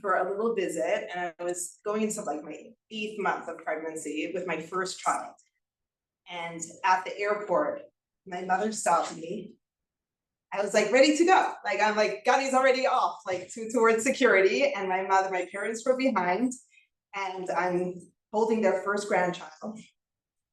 for a little visit, and I was going into like my 8th month of pregnancy with my first child. And at the airport, my mother stopped me. I was like ready to go. Like I'm like, Gadi's already off, like towards security. And my parents were behind, and I'm holding their first grandchild.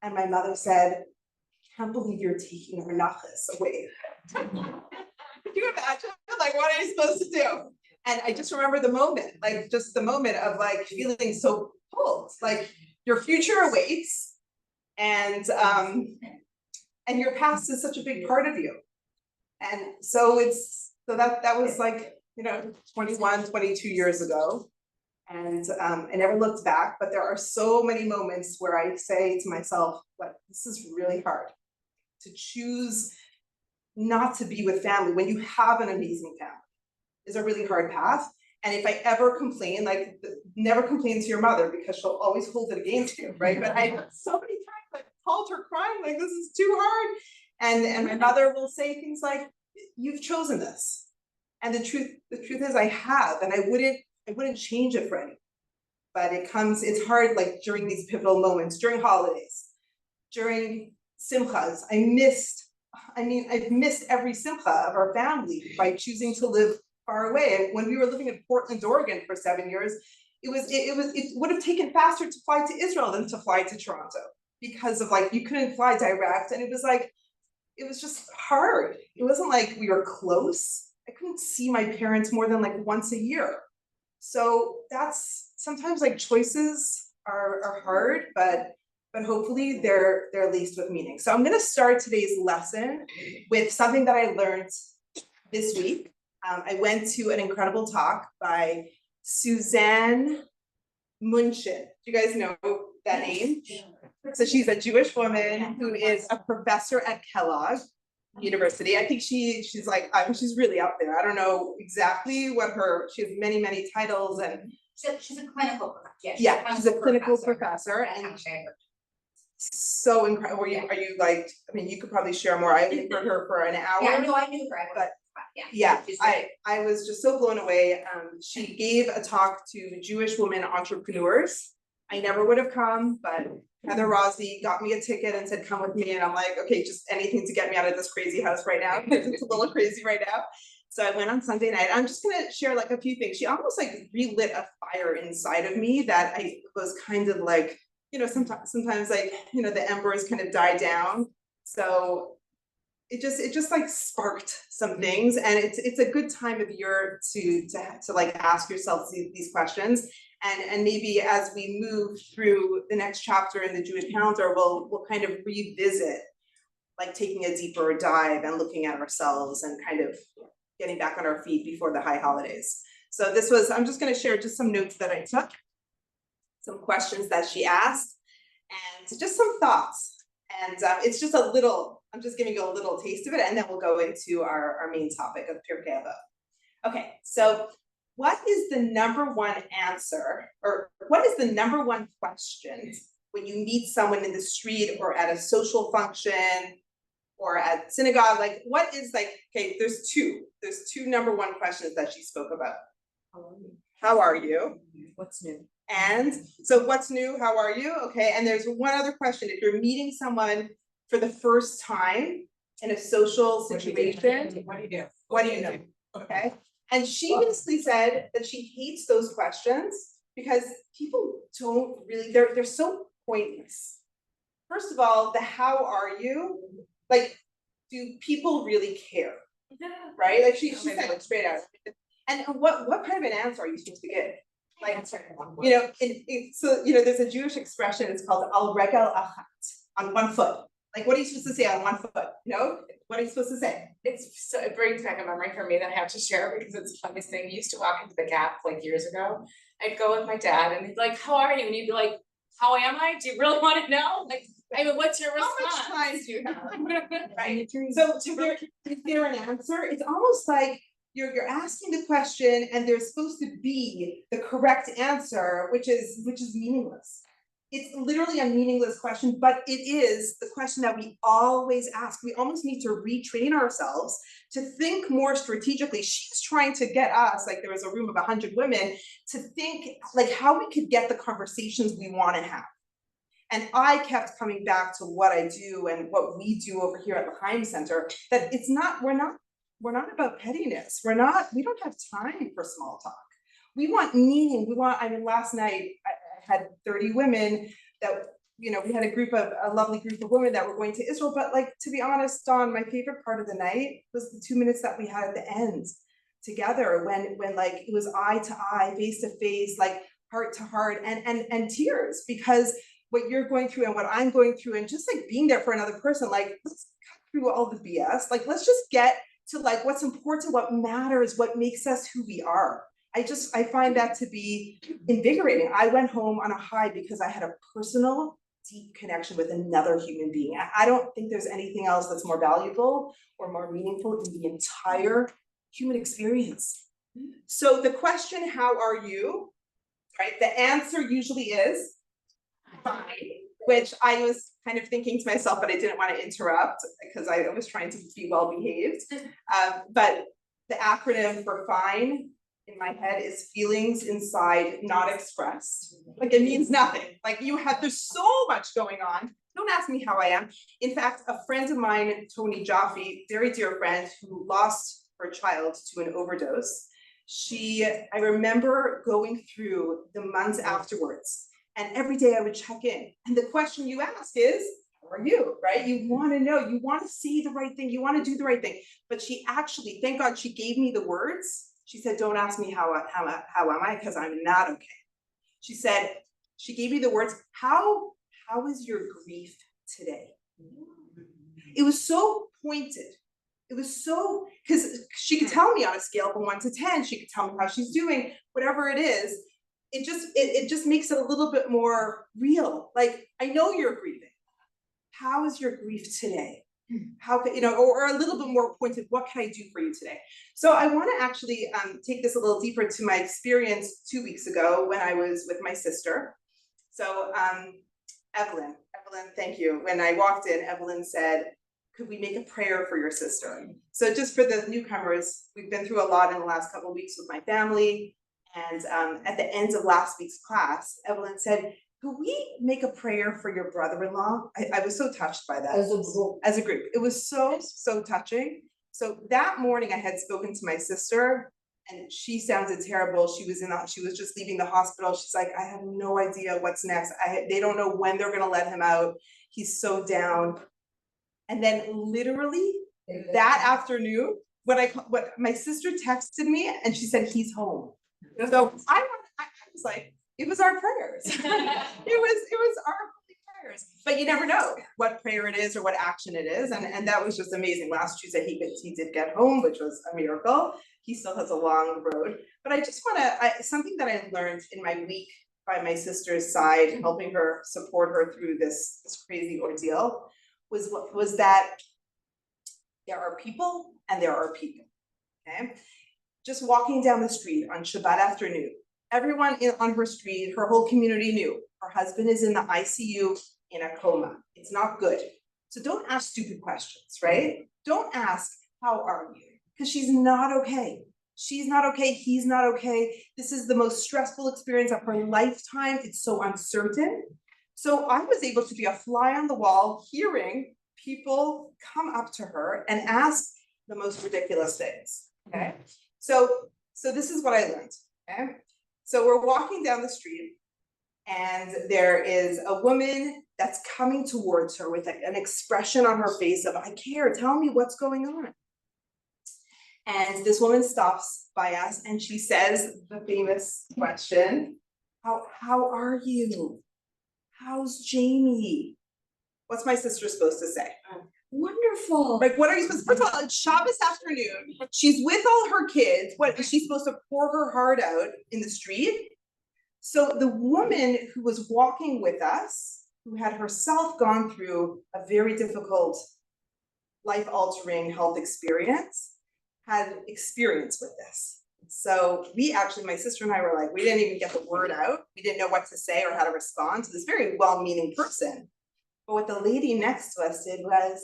And my mother said, I can't believe you're taking our nachas away. Could you imagine? Like, what are you supposed to do? And I just remember the moment, like just the moment of like feeling so pulled, like your future awaits, and your past is such a big part of you. And so that was like, 21, 22 years ago. And I never looked back, but there are so many moments where I say to myself, like, this is really hard to choose not to be with family when you have an amazing family is a really hard path. And if I ever complain, like never complain to your mother because she'll always hold it against you, right? But I so many times I called her crying, like this is too hard. And my mother will say things like, you've chosen this. And the truth is I have, and I wouldn't change it for anyone. But it's hard like during these pivotal moments, during holidays, during simchas. I've missed every simcha of our family by choosing to live far away. And when we were living in Portland, Oregon for 7 years, it would have taken faster to fly to Israel than to fly to Toronto because of like, you couldn't fly direct. And it was just hard. It wasn't like we were close. I couldn't see my parents more than like once a year. So that's sometimes like choices are hard, but hopefully they're laced with meaning. So I'm going to start today's lesson with something that I learned this week. I went to an incredible talk by Suzanne Munchin. Do you guys know that name? So she's a Jewish woman who is a professor at Kellogg University. I think she's really up there. I don't know exactly what she has many titles, and she's a clinical professor. Yeah, she's a clinical professor, and so incredible. Are you like? I mean, you could probably share more. I only heard her for an hour. Yeah, no, I knew her. But I was just so blown away. She gave a talk to Jewish women entrepreneurs. I never would have come, but Heather Rossi got me a ticket and said, come with me. And I'm like, okay, just anything to get me out of this crazy house right now, because it's a little crazy right now. So I went on Sunday night. I'm just gonna share like a few things. She almost like relit a fire inside of me that I was kind of like, sometimes like, the embers kind of die down. So it just like sparked some things, and it's a good time of year to like ask yourself these questions, and maybe as we move through the next chapter in the Jewish calendar, we'll kind of revisit, like taking a deeper dive and looking at ourselves and kind of getting back on our feet before the high holidays. So I'm just going to share just some notes that I took, some questions that she asked, and just some thoughts. And it's just I'm just giving you a little taste of it, and then we'll go into our main topic of Pirkei Avot. Okay, so what is the number one answer, or what is the number one question when you meet someone in the street or at a social function or at synagogue? Like, what is like, okay, there's two number one questions that she spoke about. How are you? What's new? And so what's new? How are you? Okay, and there's one other question. If you're meeting someone for the first time in a social situation, what do you do? What do you know? Okay. And she basically said that she hates those questions because people don't really, they're so pointless. First of all, the how are you? Like, do people really care? Right? Like she said it straight out. And what kind of an answer are you supposed to give? Like, so there's a Jewish expression, it's called al regel achat, on one foot. Like, what are you supposed to say on one foot? What are you supposed to say? It brings back a memory for me that I have to share because it's the funniest thing. We used to walk into the Gap like years ago. I'd go with my dad and he'd be like, how are you? And he'd be like, how am I? Do you really want to know? Like, I mean, what's your response? How much time do you have? Right. So is there an answer? It's almost like you're asking the question and there's supposed to be the correct answer, which is meaningless. it's literally a meaningless question, but it is the question that we always ask. We almost need to retrain ourselves to think more strategically. She's trying to get us, like there was a room of 100 women, to think like how we could get the conversations we want to have. And I kept coming back to what I do and what we do over here at the Heim Center, that it's not, we're not about pettiness. We don't have time for small talk. We want meaning. I mean, last night I had 30 women that, we had a lovely group of women that were going to Israel. But like, to be honest, Dawn, my favorite part of the night was the 2 minutes that we had at the end together when like it was eye to eye, face to face, like heart to heart, and tears, because what you're going through and what I'm going through, and just like being there for another person, like let's cut through all the BS. Like, let's just get to like what's important, what matters, what makes us who we are. I find that to be invigorating. I went home on a high because I had a personal, deep connection with another human being. I don't think there's anything else that's more valuable or more meaningful in the entire human experience. So the question, how are you? Right? The answer usually is fine, which I was kind of thinking to myself, but I didn't want to interrupt because I was trying to be well behaved. But the acronym for fine in my head is feelings inside not expressed. Like, it means nothing. Like, there's so much going on. Don't ask me how I am. In fact, a friend of mine, Tony Jaffe, very dear friend, who lost her child to an overdose, I remember going through the months afterwards, and every day I would check in. And the question you ask is, how are you, right? You want to know, you want to say the right thing, you want to do the right thing. But she actually, thank God she gave me the words. She said, don't ask me how am I, because I'm not okay. She said, she gave me the words, how is your grief today? It was so pointed. It was so, because she could tell me on a scale from 1 to 10, she could tell me how she's doing, whatever it is. It just makes it a little bit more real. Like, I know you're grieving. How is your grief today? How could, or a little bit more pointed, what can I do for you today? So I want to actually take this a little deeper to my experience 2 weeks ago when I was with my sister. So Evelyn, thank you. When I walked in, Evelyn said, could we make a prayer for your sister? So just for the newcomers, we've been through a lot in the last couple of weeks with my family. And at the end of last week's class, Evelyn said, could we make a prayer for your brother-in-law? I was so touched by that. As a group. It was so touching. So that morning I had spoken to my sister, and she sounded terrible. She was just leaving the hospital. She's like, I have no idea what's next. They don't know when they're gonna let him out. He's so down. And then literally that afternoon, what my sister texted me, and she said, he's home. So I was like, it was our prayers. it was our prayers. But you never know what prayer it is or what action it is. And that was just amazing. Last Tuesday, he did get home, which was a miracle. He still has a long road. But I just want to, something that I learned in my week by my sister's side, helping her, support her through this crazy ordeal, was that there are people and there are people, okay? Just walking down the street on Shabbat afternoon, everyone on her street, her whole community knew her husband is in the ICU in a coma. It's not good. So don't ask stupid questions, right? Don't ask, how are you? Because she's not okay. She's not okay. He's not okay. This is the most stressful experience of her lifetime. It's so uncertain. So I was able to be a fly on the wall, hearing people come up to her and ask the most ridiculous things, okay? So this is what I learned, okay? So we're walking down the street, and there is a woman that's coming towards her with an expression on her face of, I care, tell me what's going on. And this woman stops by us and she says the famous question, how are you? How's Jamie? What's my sister supposed to say? Wonderful. Like, what are you supposed to, first of all, it's Shabbos afternoon. She's with all her kids. What is she supposed to pour her heart out in the street? So the woman who was walking with us, who had herself gone through a very difficult, life-altering health experience, had experience with this. so we actually, my sister and I were like, we didn't even get the word out. We didn't know what to say or how to respond to this very well-meaning person. But what the lady next to us did was,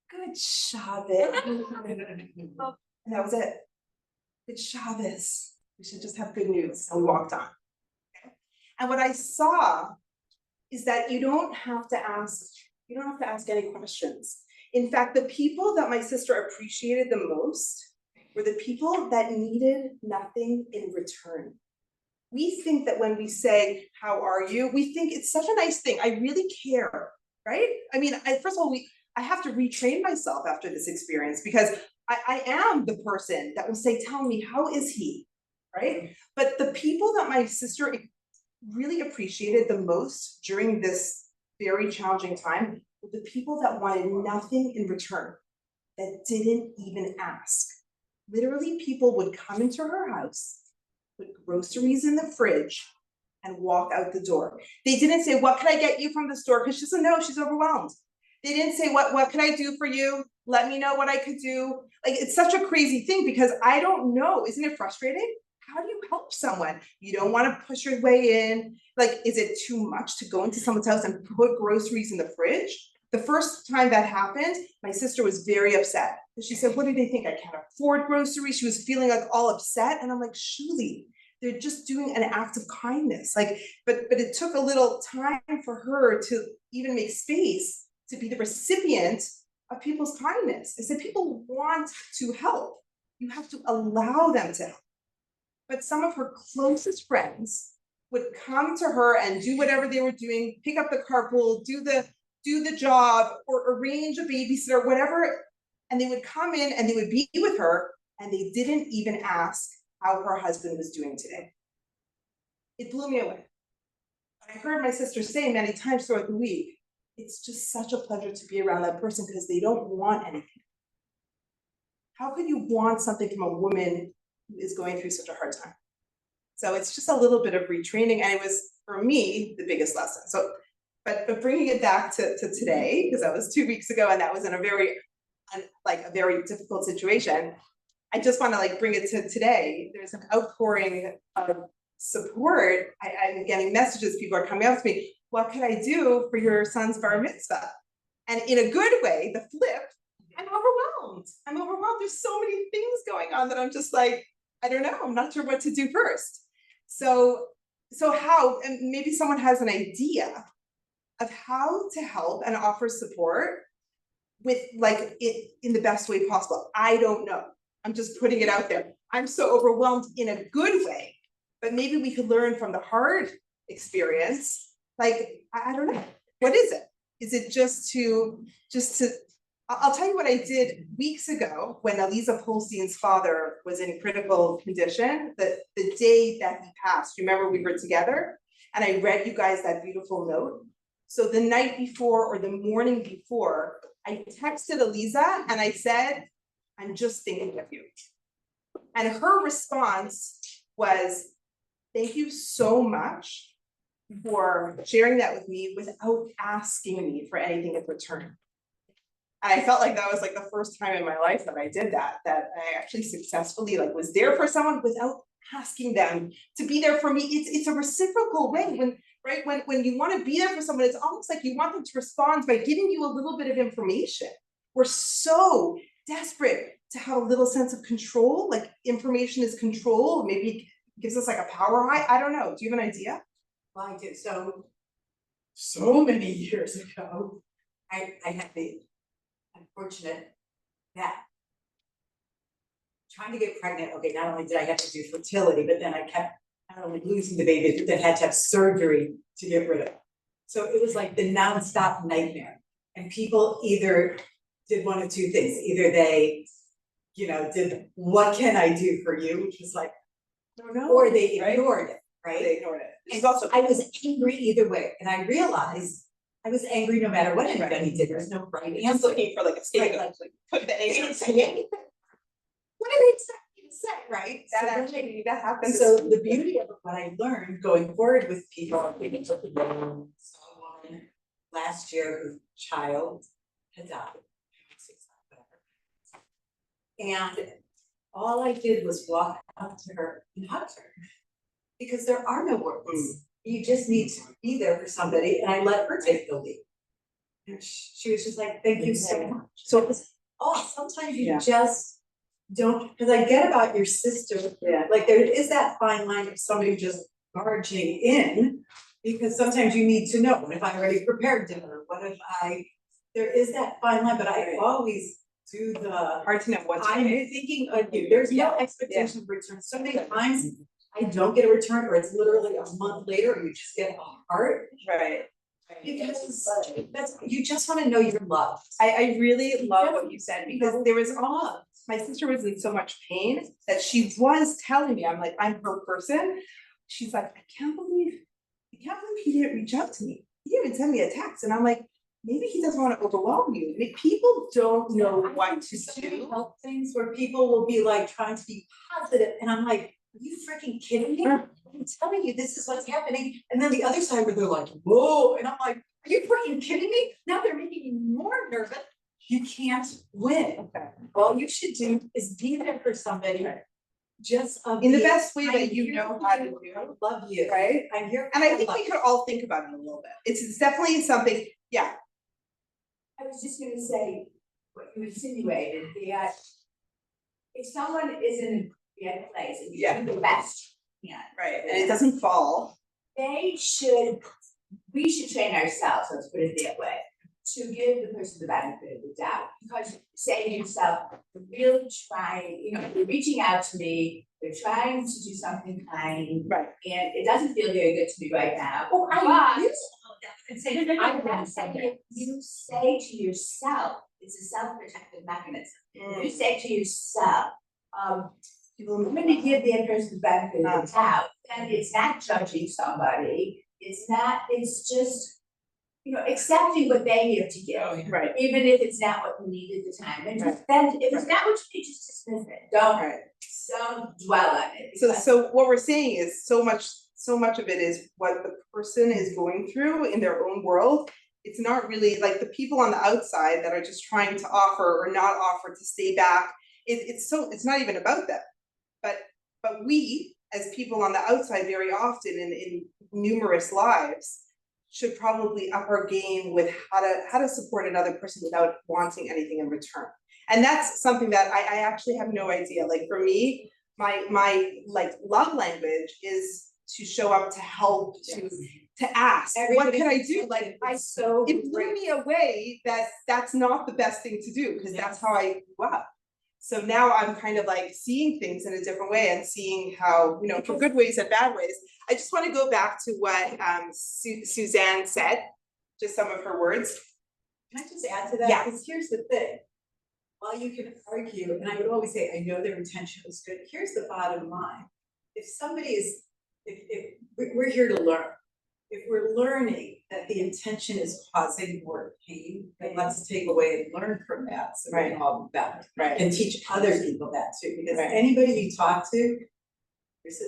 good Shabbos. And that was it. Good Shabbos. We should just have good news. And we walked on. Okay? And what I saw is that you don't have to ask any questions. In fact, the people that my sister appreciated the most were the people that needed nothing in return. We think that when we say, how are you? We think it's such a nice thing. I really care, right? I mean, first of all, I have to retrain myself after this experience because I am the person that will say, tell me, how is he, right? But the people that my sister really appreciated the most during this very challenging time were the people that wanted nothing in return, that didn't even ask. Literally, people would come into her house, put groceries in the fridge, and walk out the door. They didn't say, what can I get you from the store? Because she doesn't know, she's overwhelmed. They didn't say, what can I do for you? Let me know what I could do. Like, it's such a crazy thing because I don't know. Isn't it frustrating? How do you help someone? You don't want to push your way in. Like, is it too much to go into someone's house and put groceries in the fridge? The first time that happened, my sister was very upset. She said, what do they think? I can't afford groceries. She was feeling like all upset. And I'm like, surely they're just doing an act of kindness. Like, but it took a little time for her to even make space to be the recipient of people's kindness. I said, people want to help. You have to allow them to help. But some of her closest friends would come to her and do whatever they were doing, pick up the carpool, do the job, or arrange a babysitter, whatever. And they would come in and they would be with her and they didn't even ask how her husband was doing today. It blew me away. I heard my sister say many times throughout the week, it's just such a pleasure to be around that person because they don't want anything. How could you want something from a woman who is going through such a hard time? So it's just a little bit of retraining, and it was, for me, the biggest lesson. So, but bringing it back to today, because that was 2 weeks ago, and that was in a very difficult situation. I just want to bring it to today. There's an outpouring of support. I'm getting messages. People are coming up to me. What can I do for your son's bar mitzvah? And in a good way, the flip, I'm overwhelmed. There's so many things going on that I'm just like, I don't know. I'm not sure what to do first. So how, and maybe someone has an idea of how to help and offer support with it in the best way possible. I don't know. I'm just putting it out there. I'm so overwhelmed in a good way, but maybe we could learn from the hard experience. I don't know. What is it? Is it just to, I'll tell you what I did weeks ago when Eliza Polstein's father was in critical condition, the day that he passed. Remember, we were together and I read you guys that beautiful note. So the night before or the morning before, I texted Eliza and I said, I'm just thinking of you. And her response was, thank you so much for sharing that with me without asking me for anything in return. And I felt like that was the first time in my life that I did that I actually successfully was there for someone without asking them to be there for me. It's a reciprocal way. When you want to be there for someone, it's almost like you want them to respond by giving you a little bit of information. We're so desperate to have a little sense of control, information is control, maybe it gives us a power high. I don't know. Do you have an idea? Well, I did. So many years ago, I had the unfortunate that trying to get pregnant, okay, not only did I have to do fertility, but then I kept not only losing the baby, but then had to have surgery to get rid of it. So it was like the nonstop nightmare. And people either did one of two things. Either they, did, what can I do for you? Which was or they ignored it, right? They ignored it. And also, I was angry either way. And I realized I was angry no matter what anybody did. There's no right answer. I'm just looking for a scapegoat, put the name and say anything. What did they expect me to say, right? That happens. And so the beauty of what I learned going forward with people, we took a woman last year whose child had died. And all I did was walk out to her and hugged her. Because there are no words. You just need to be there for somebody, and I let her take the lead. And she was just like, thank you so much. So it was, sometimes you just don't, because I get about your sister. Yeah. Like there is that fine line of somebody just barging in, because sometimes you need to know, what if I already prepared dinner? What if there is that fine line, but I always do the, Hard to know what's I'm right. thinking of you, there's no expectation of return. So many times I don't get a return, or it's literally a month later, or you just get a heart. Right. Because you just wanna know you're loved. I really love what you said, because there was my sister was in so much pain that she was telling me, I'm like, I'm her person. She's like, I can't believe he didn't reach out to me. He didn't even send me a text. And I'm like, maybe he doesn't want to overwhelm you. Like, people don't know what to do. Help things where people will be like trying to be positive, and I'm like, are you freaking kidding me? I'm telling you, this is what's happening. And then the other side where they're like, whoa, and I'm like, are you freaking kidding me? Now they're making me more nervous. You can't win. Okay. All you should do is be there for somebody. Just In the best way that you know how to do. I love you. Right? I'm here. And I think we could all think about it a little bit. It's definitely something, yeah. I was just gonna say, what you insinuated, that if someone is in a bad place and you do the best you can, Right. And it doesn't fall. we should train ourselves, let's put it that way, to give the person the benefit of the doubt. Because say to yourself, they're really trying, they're reaching out to me, they're trying to do something kind, Right. and it doesn't feel very good to me right now. Oh, I'm not saying it. You say to yourself, it's a self-protective mechanism. You say to yourself, I'm gonna give the person the benefit of the doubt, and it's not judging somebody, it's just, accepting what they have to give. Right. Even if it's not what you need at the time, and then if it's not what you need, just dismiss it, don't dwell on it. So what we're saying is so much of it is what the person is going through in their own world. It's not really like the people on the outside that are just trying to offer or not offer to stay back. It's not even about them. But we, as people on the outside, very often in numerous lives, should probably up our game with how to support another person without wanting anything in return. And that's something that I actually have no idea. Like for me, my like love language is to show up, to help, to ask. What can I do? Like it blew me away that that's not the best thing to do, because that's how I grew up. So now I'm kind of like seeing things in a different way and seeing how, for good ways and bad ways. I just want to go back to what Suzanne said, just some of her words. Can I just add to that? Yeah. Because here's the thing. While you can argue, and I would always say, I know their intention was good, here's the bottom line. If somebody is, if we're here to learn, if we're learning that the intention is causing more pain, then let's take away and learn from that, so we can all be better. Right. And teach other people that too, because Right. anybody you talk to,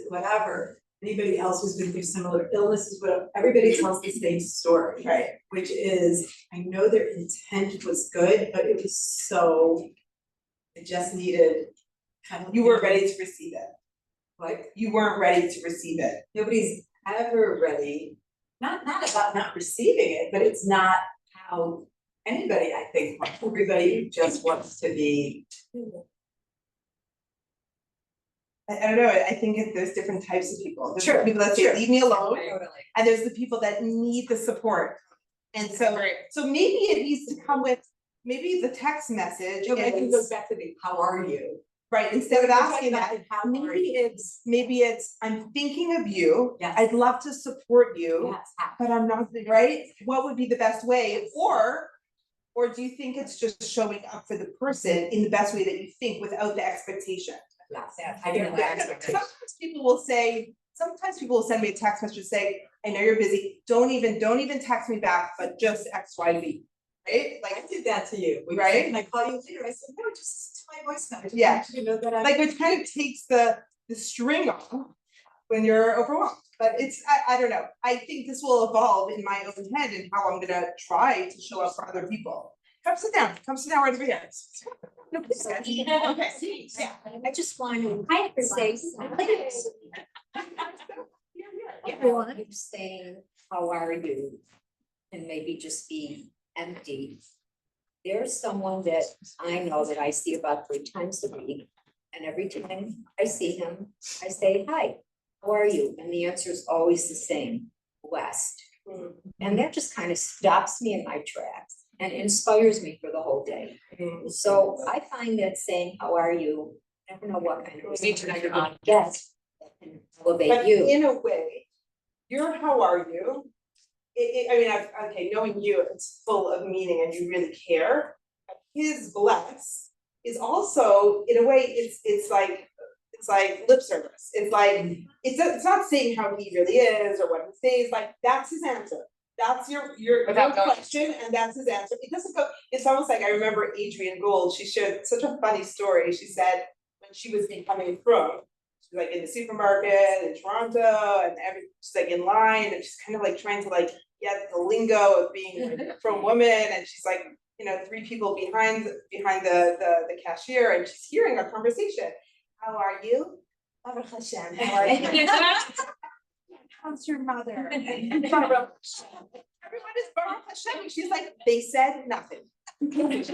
whatever, anybody else who's been through similar illnesses, whatever, everybody tells the same story. Right. Which is, I know their intent was good, but it was it just needed kind of. You weren't ready to receive it. Like, You weren't ready to receive it. nobody's ever ready, not about not receiving it, but it's not how anybody, I think, wants. Everybody just wants to be. I don't know, I think there's different types of people. There's Sure, people that say, sure. leave me alone, Totally. and there's the people that need the support. And so maybe it needs to come with, maybe the text message No, but I think it goes is, back to the, how are you? right, instead of asking that, How are maybe you? it's, I'm thinking of you, Yes. I'd love to support you, Yes. but I'm not, right? What would be the best way? Or do you think it's just showing up for the person in the best way that you think without the expectation? Yes, I get that. Sometimes people will send me a text message say, I know you're busy, don't even text me back, but just X, Y, Z, right? I Like, did that to you. We were Right? saying, Can I call you later? I said, no, just listen to my voice now. I just Yeah. want you to know that I'm. like which kind of takes the string off when you're overwhelmed. But I don't know. I think this will evolve in my own head and how I'm gonna try to show up for other people. Come sit down right over here. No, please, guys. Okay, yeah. I just wanted, I have to say something. Everyone keeps saying, how are you? And maybe just be empty. There's someone that I know that I see about 3 times a week. And every time I see him, I say, hi, how are you? And the answer is always the same, blessed. And that just kind of stops me in my tracks and inspires me for the whole day. So I find that saying, how are you? I never know what kind of. Need to know your audience. Yes. That can elevate But you. in a way, your how are you? I mean, okay, knowing you, it's full of meaning and you really care. His bless is also, in a way, it's like lip service. It's like, it's not saying how he really is or what he says, like, that's his answer. That's your Without going. question, and that's his answer. It doesn't go, it's almost like, I remember Adrienne Gould, she shared such a funny story. She said, when she was becoming from, she's like in the supermarket in Toronto, and she's like in line, and she's kind of like trying to like get the lingo of being like a pro woman, and she's like, you know, 3 people behind the cashier, and she's hearing our conversation. How are you? Baruch Hashem. How are you? How's your mother? Baruch Hashem. Everyone is Baruch Hashem. She's like, they said nothing. It's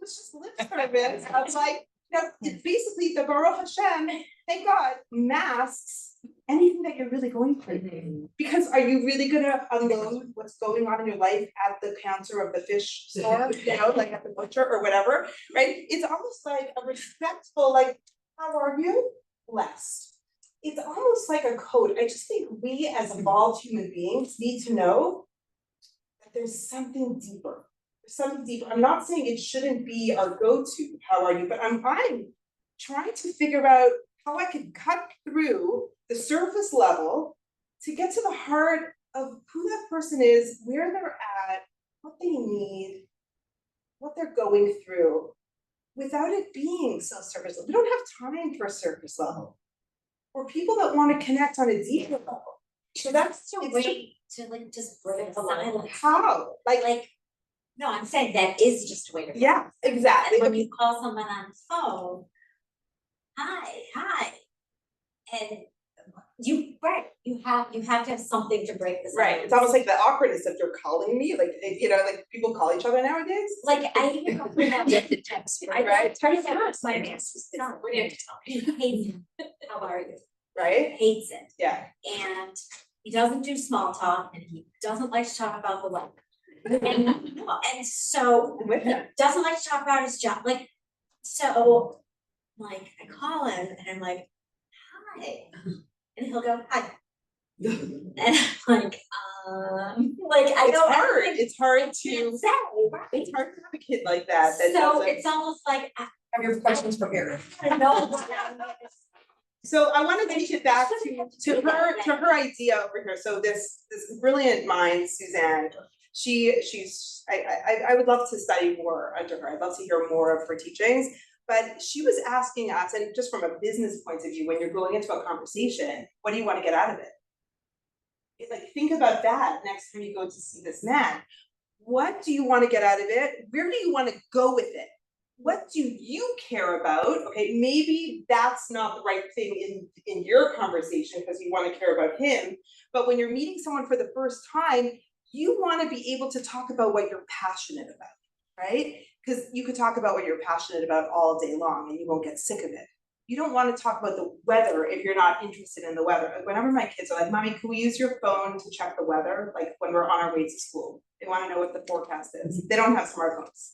just lip service. I was like, no, it's basically the Baruch Hashem, thank God, masks anything that you're really going through. Because are you really gonna unload what's going on in your life at the counter of the fish store, you know, like at the butcher or whatever, right? It's almost like a respectful, like, how are you? Blessed. It's almost like a code. I just think we as evolved human beings need to know that there's something deeper. There's something deeper. I'm not saying it shouldn't be our go-to, how are you? But I'm trying to figure out how I could cut through the surface level to get to the heart of who that person is, where they're at, what they need, what they're going through, without it being so surface level. We don't have time for surface level. We're people that want to connect on a deeper level. So that's a way to like just break the silence. how, like, No, I'm saying that is just a way to. yeah, exactly. And when you call someone on the phone, hi, and you have to have something to break the silence. Right, it's almost like the awkwardness of you're calling me, like, you know, like people call each other nowadays. Like I even go through that with the text, right? Right. Turns out my master's son. What do you have to tell me? He hates it. How are you? Right? Hates it. Yeah. And he doesn't do small talk and he doesn't like to talk about the weather. And so I'm with he him. doesn't like to talk about his job. Like, so like I call him and I'm like, hi. And he'll go, hi. And I'm like I don't hard. like, It's hard can't to, say, right? it's hard to have a kid like that. So doesn't- it's almost like I Have your questions prepared. don't know. So I want to take it back to her idea over here. So this brilliant mind, Suzanne, I would love to study more under her. I'd love to hear more of her teachings. But she was asking us, and just from a business point of view, when you're going into a conversation, what do you want to get out of it? Like, think about that next time you go to see this man. What do you want to get out of it? Where do you want to go with it? What do you care about? Okay, maybe that's not the right thing in your conversation because you want to care about him. But when you're meeting someone for the first time, you want to be able to talk about what you're passionate about, right? Because you could talk about what you're passionate about all day long and you won't get sick of it. You don't want to talk about the weather if you're not interested in the weather. Like, whenever my kids are like, Mommy, can we use your phone to check the weather? Like when we're on our way to school, they want to know what the forecast is. They don't have smartphones,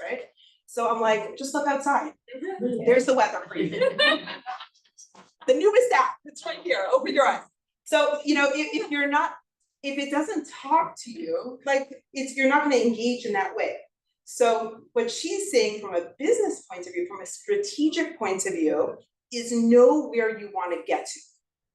right? So I'm like, just look outside. There's the weather for you. The newest app, it's right here, open your eyes. So, you know, if it doesn't talk to you, like you're not gonna engage in that way. So what she's saying from a business point of view, from a strategic point of view, is know where you wanna get to.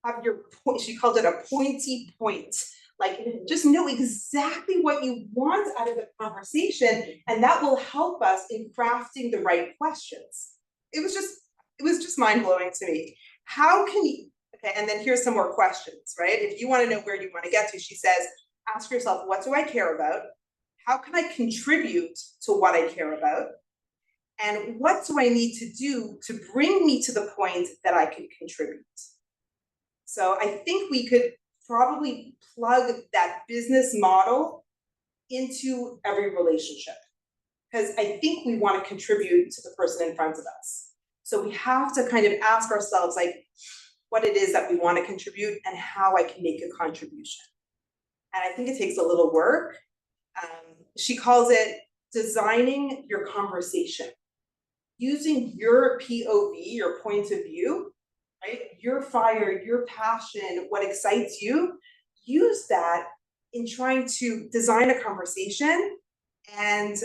Have your point, she called it a pointy point. Like, just know exactly what you want out of the conversation, and that will help us in crafting the right questions. It was just mind-blowing to me. How can you, okay, and then here's some more questions, right? If you want to know where you want to get to, she says, ask yourself, what do I care about? how can I contribute to what I care about? And what do I need to do to bring me to the point that I can contribute? So I think we could probably plug that business model into every relationship, because I think we want to contribute to the person in front of us. So we have to kind of ask ourselves like what it is that we want to contribute and how I can make a contribution. And I think it takes a little work. She calls it designing your conversation, using your POV, your point of view, right? Your fire, your passion, what excites you, use that in trying to design a conversation. And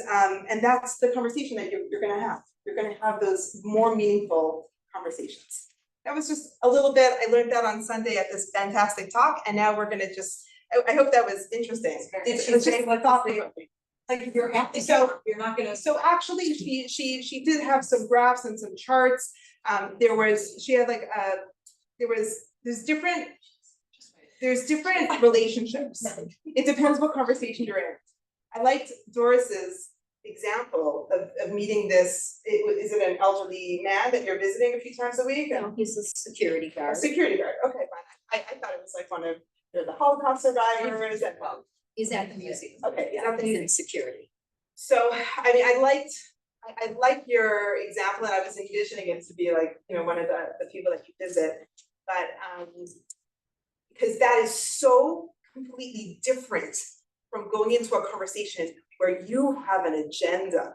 that's the conversation that you're gonna have. You're gonna have those more meaningful conversations. That was just a little bit, I learned that on Sunday at this fantastic talk, and now we're gonna just, I hope that was interesting. Did she It's say just what thought-provoking. Like if you're at the So- camp, you're not gonna. So actually, she did have some graphs and some charts. She had like there's different relationships. It depends what conversation you're in. I liked Doris's example of meeting this, is it an elderly man that you're visiting a few times a week? No, he's a security A guard. security guard, okay, fine. I thought it was like one of the Holocaust survivors and, He's at the museum. okay, is that the He's in security. So, I mean, I liked your example, and I was envisioning it to be like, you know, one of the people that you visit, but, because that is so completely different from going into a conversation where you have an agenda.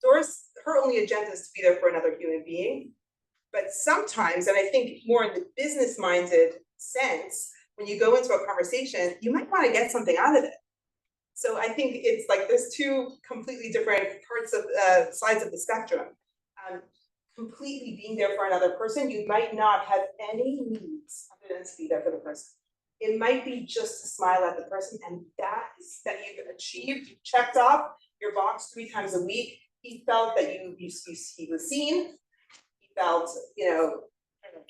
Doris, her only agenda is to be there for another human being, but sometimes, and I think more in the business-minded sense, when you go into a conversation, you might want to get something out of it. So I think it's like there's two completely different parts of sides of the spectrum. Completely being there for another person, you might not have any needs other than to be there for the person. It might be just to smile at the person, and that you've achieved, you checked off your box 3 times a week. He felt that he was seen, he felt, you know,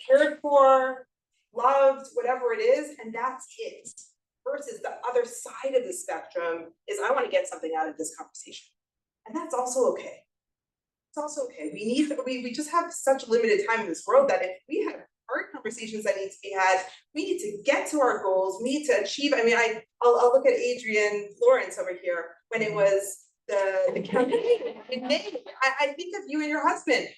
cared for, loved, whatever it is, and that's it. Versus the other side of the spectrum is I want to get something out of this conversation. And that's also okay. It's also okay. We just have such limited time in this world that if we have hard conversations that need to be had, we need to get to our goals, we need to achieve. I mean, I'll look at Adrian Lawrence over here when it was the campaign in May. I think of you and your husband.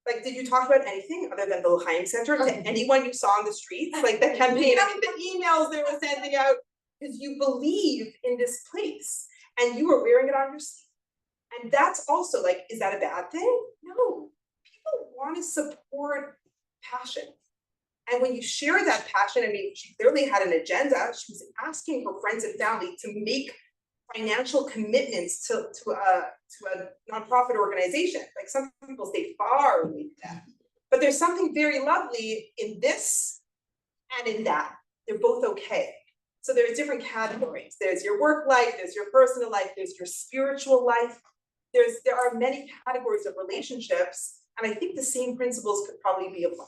Like, did you talk about anything other than the L'Chaim Center to anyone you saw on the streets? Like the campaign, I mean, the emails they were sending out, because you believe in this place and you were wearing it on your sleeve. And that's also like, is that a bad thing? No, people want to support passion. And when you share that passion, I mean, she clearly had an agenda. She was asking her friends and family to make financial commitments to a nonprofit organization. Like some people stay far away from that. But there's something very lovely in this and in that. They're both okay. So there's different categories. There's your work life, there's your personal life, there's your spiritual life. There are many categories of relationships, and I think the same principles could probably be applied.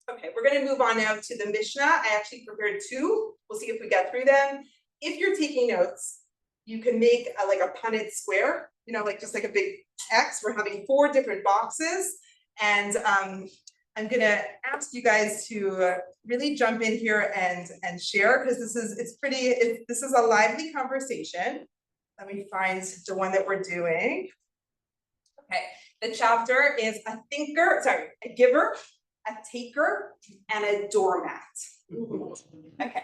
Okay, we're going to move on now to the Mishnah. I actually prepared 2. We'll see if we get through them. If you're taking notes, you can make like a Punnett square, you know, like just like a big X. We're having 4 different boxes, and I'm gonna ask you guys to really jump in here and share, because this is a lively conversation. Let me find the one that we're doing. Okay, the chapter is a giver, a taker, and a doormat. Okay,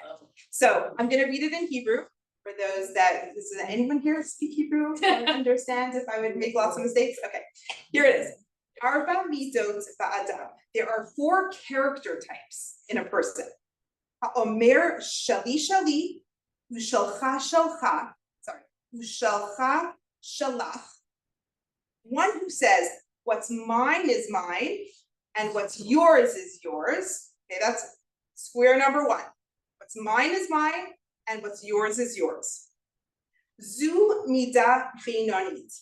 so I'm gonna read it in Hebrew for those that, does anyone here speak Hebrew? Understand if I would make lots of mistakes? Okay, here it is. Arba midot ba'adam. There are 4 character types in a person. Ha'omer shali shali, ushalcha shalcha, ushalcha shalach. One who says, what's mine is mine, and what's yours is yours. Okay, that's square number 1. What's mine is mine, and what's yours is yours. Zu midah beinonit.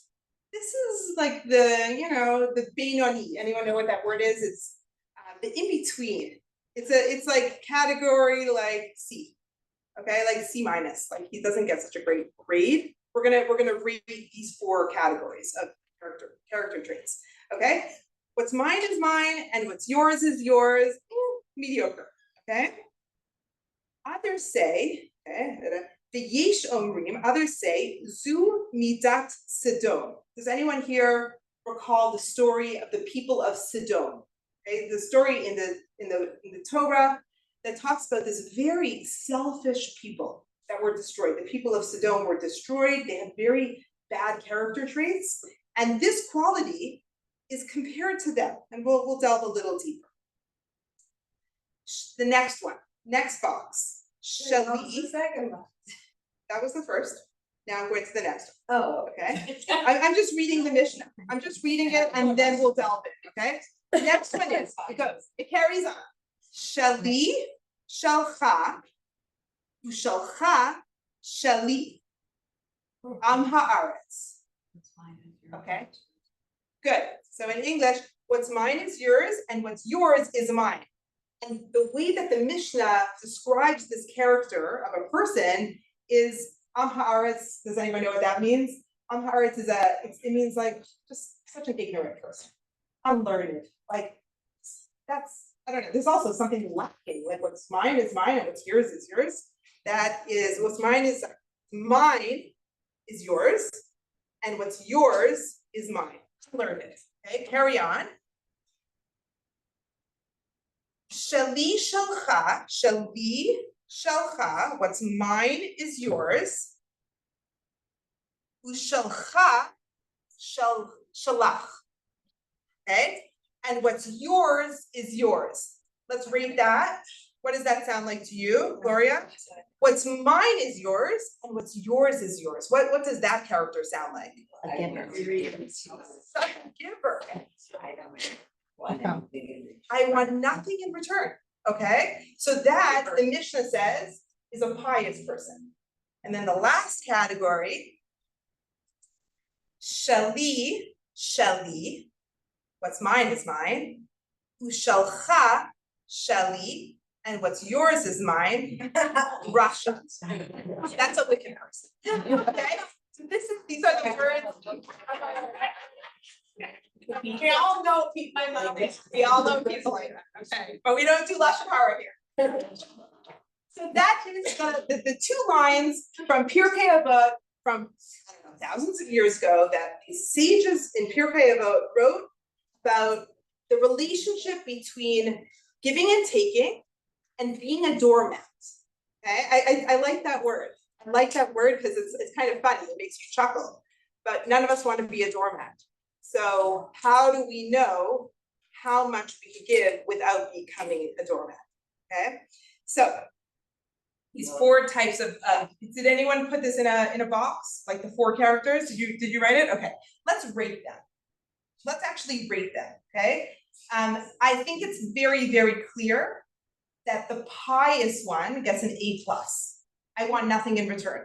This is like the beinoni. Anyone know what that word is? It's the in between. It's like category like C. okay, like C minus, like he doesn't get such a great grade. We're gonna rate these 4 categories of character traits, okay? What's mine is mine, and what's yours is yours, mediocre, okay? Others say, okay, the Yesh Omrim, others say, Zu Midat Sidon. Does anyone here recall the story of the people of Sidon? Okay, the story in the Torah that talks about this very selfish people that were destroyed. The people of Sidon were destroyed. They had very bad character traits, and this quality is compared to them. And we'll delve a little deeper. The next one, next box. Shali. second one? That was the first. Now I'm going to the next one. Oh, Okay. I'm just reading the Mishnah. I'm just reading it, and then we'll delve in. Okay. The next one is, it carries on. Shali, shalcha, ushalcha, shali, am haaretz. Okay. Good. So in English, what's mine is yours, and what's yours is mine. And the way that the Mishnah describes this character of a person is am haaretz. Does anyone know what that means? Am haaretz is it means like just such an ignorant person, unlearned. Like that's, I don't know. There's also something lacking. Like what's mine is mine, and what's yours is yours. That is what's mine is yours, and what's yours is mine. Learn it. Okay, carry on. Shali shalcha, what's mine is yours. Ushalcha shalach. Okay, and what's yours is yours. Let's read that. What does that sound like to you, Gloria? What's mine is yours, and what's yours is yours. What does that character sound like? A giver. Such a giver. I want nothing in return. Okay, so that the Mishnah says is a pious person. And then the last category, shali, what's mine is mine. Ushalcha, shali, and what's yours is mine. Russia. That's a wicked person. Okay, so these are the words. We all know people. We all know people like that. Okay, but we don't do lashon hara here. So that is the 2 lines from Pirkei Avot from thousands of years ago that the sages in Pirkei Avot wrote about the relationship between giving and taking and being a doormat. Okay, I like that word. I like that word because it's kind of funny. It makes you chuckle. But none of us want to be a doormat. So how do we know how much we can give without becoming a doormat? Okay, so these 4 types of. Did anyone put this in a box, like the 4 characters? Did you write it? Okay, let's rate them. Let's actually rate them. Okay, I think it's very, very clear that the pious one gets an A+. I want nothing in return.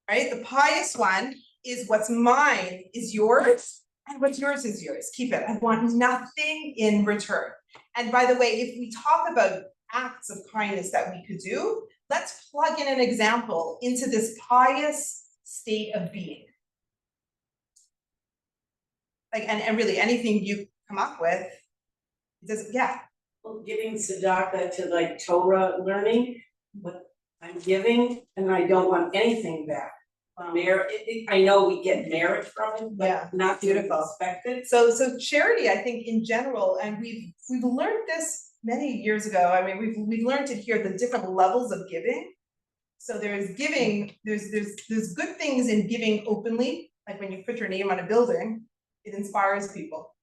Right, the pious one is what's mine is yours. And what's yours is yours. Keep it. I want nothing in return. And by the way, if we talk about acts of kindness that we could do, let's plug in an example into this pious state of being. Like, and really anything you come up with, yeah. Well, giving tzedakah to like Torah learning, what I'm giving, and I don't want anything back. Merit, I know we get merit from it, but not beautiful expected. So charity, I think in general, and we've learned this many years ago. I mean, we've learned it here, the different levels of giving. So there's giving, there's good things in giving openly, like when you put your name on a building, it inspires people.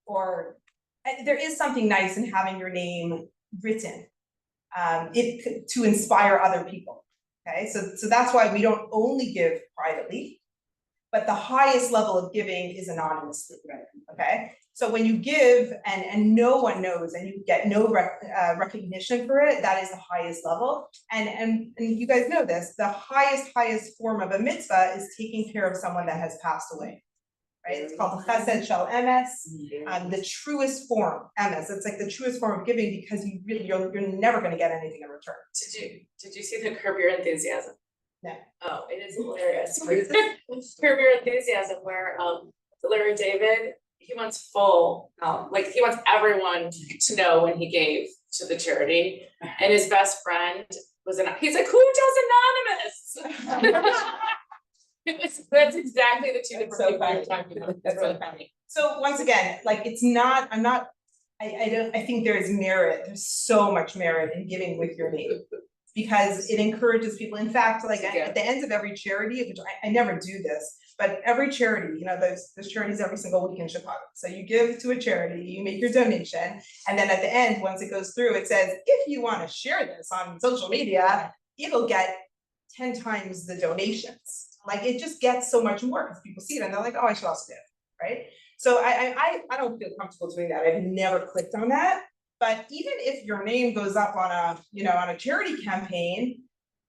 Or there is something nice in having your name written, to inspire other people. Okay, so that's why we don't only give privately, but the highest level of giving is anonymously. Okay, so when you give and no one knows and you get no recognition for it, that is the highest level. And you guys know this, the highest form of a mitzvah is taking care of someone that has passed away. right? It's called the Chesed Shel Emes, the truest form, Emes. It's like the truest form of giving because you really, you're never gonna get anything in return. Did you see the Curb Your Enthusiasm? No. Oh, it is hilarious. Curb Your Enthusiasm where Larry David, he wants full, like he wants everyone to know when he gave to the charity. And his best friend was he's like, who does anonymous? That's exactly the two different so people you're funny. talking about. That's That's really so funny. So once again, like it's not, I think there is merit, there's so much merit in giving with your name. Because it encourages people, in fact, like at the end of every charity, which I never do this, but every charity, you know, there's charities every single week in Chicago. So you give to a charity, you make your donation, and then at the end, once it goes through, it says, if you wanna share this on social media, it'll get 10 times the donations. Like it just gets so much more because people see it and they're like, oh, I should also give, right? So I don't feel comfortable doing that. I've never clicked on that. But even if your name goes up on a, you know, on a charity campaign,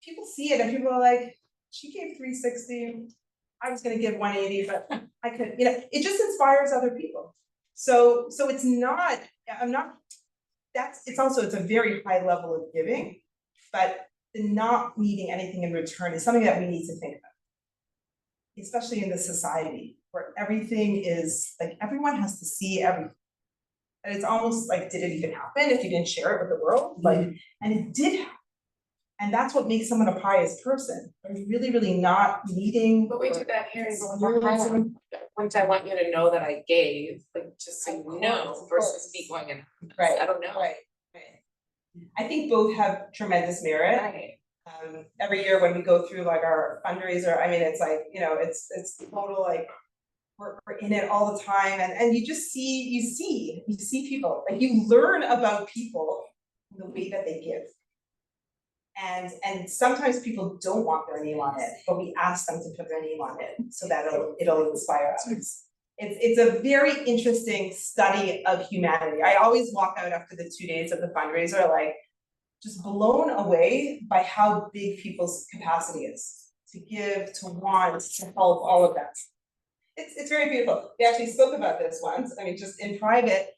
people see it and people are like, she gave 360, I was gonna give 180, but I could, you know, it just inspires other people. So it's not, it's a very high level of giving, but the not needing anything in return is something that we need to think about. Especially in this society where everything is like, everyone has to see everything. And it's almost like, did it even happen if you didn't share it with the world? Like, and it did happen. And that's what makes someone a pious person. They're really, really not needing. But we do that here in once I want you to know that I gave, like just so you know, versus me going in. Right. I don't know. Right. I think both have tremendous merit. Right. Every year when we go through like our fundraiser, I mean, it's like, you know, it's total like, we're in it all the time and you just see people, like you learn about people in the way that they give. And sometimes people don't want their name on it, but we ask them to put their name on it so that it'll inspire others. It's a very interesting study of humanity. I always walk out after the 2 days of the fundraiser like just blown away by how big people's capacity is to give, to want, to help, all of that. It's very beautiful. We actually spoke about this once. I mean, just in private,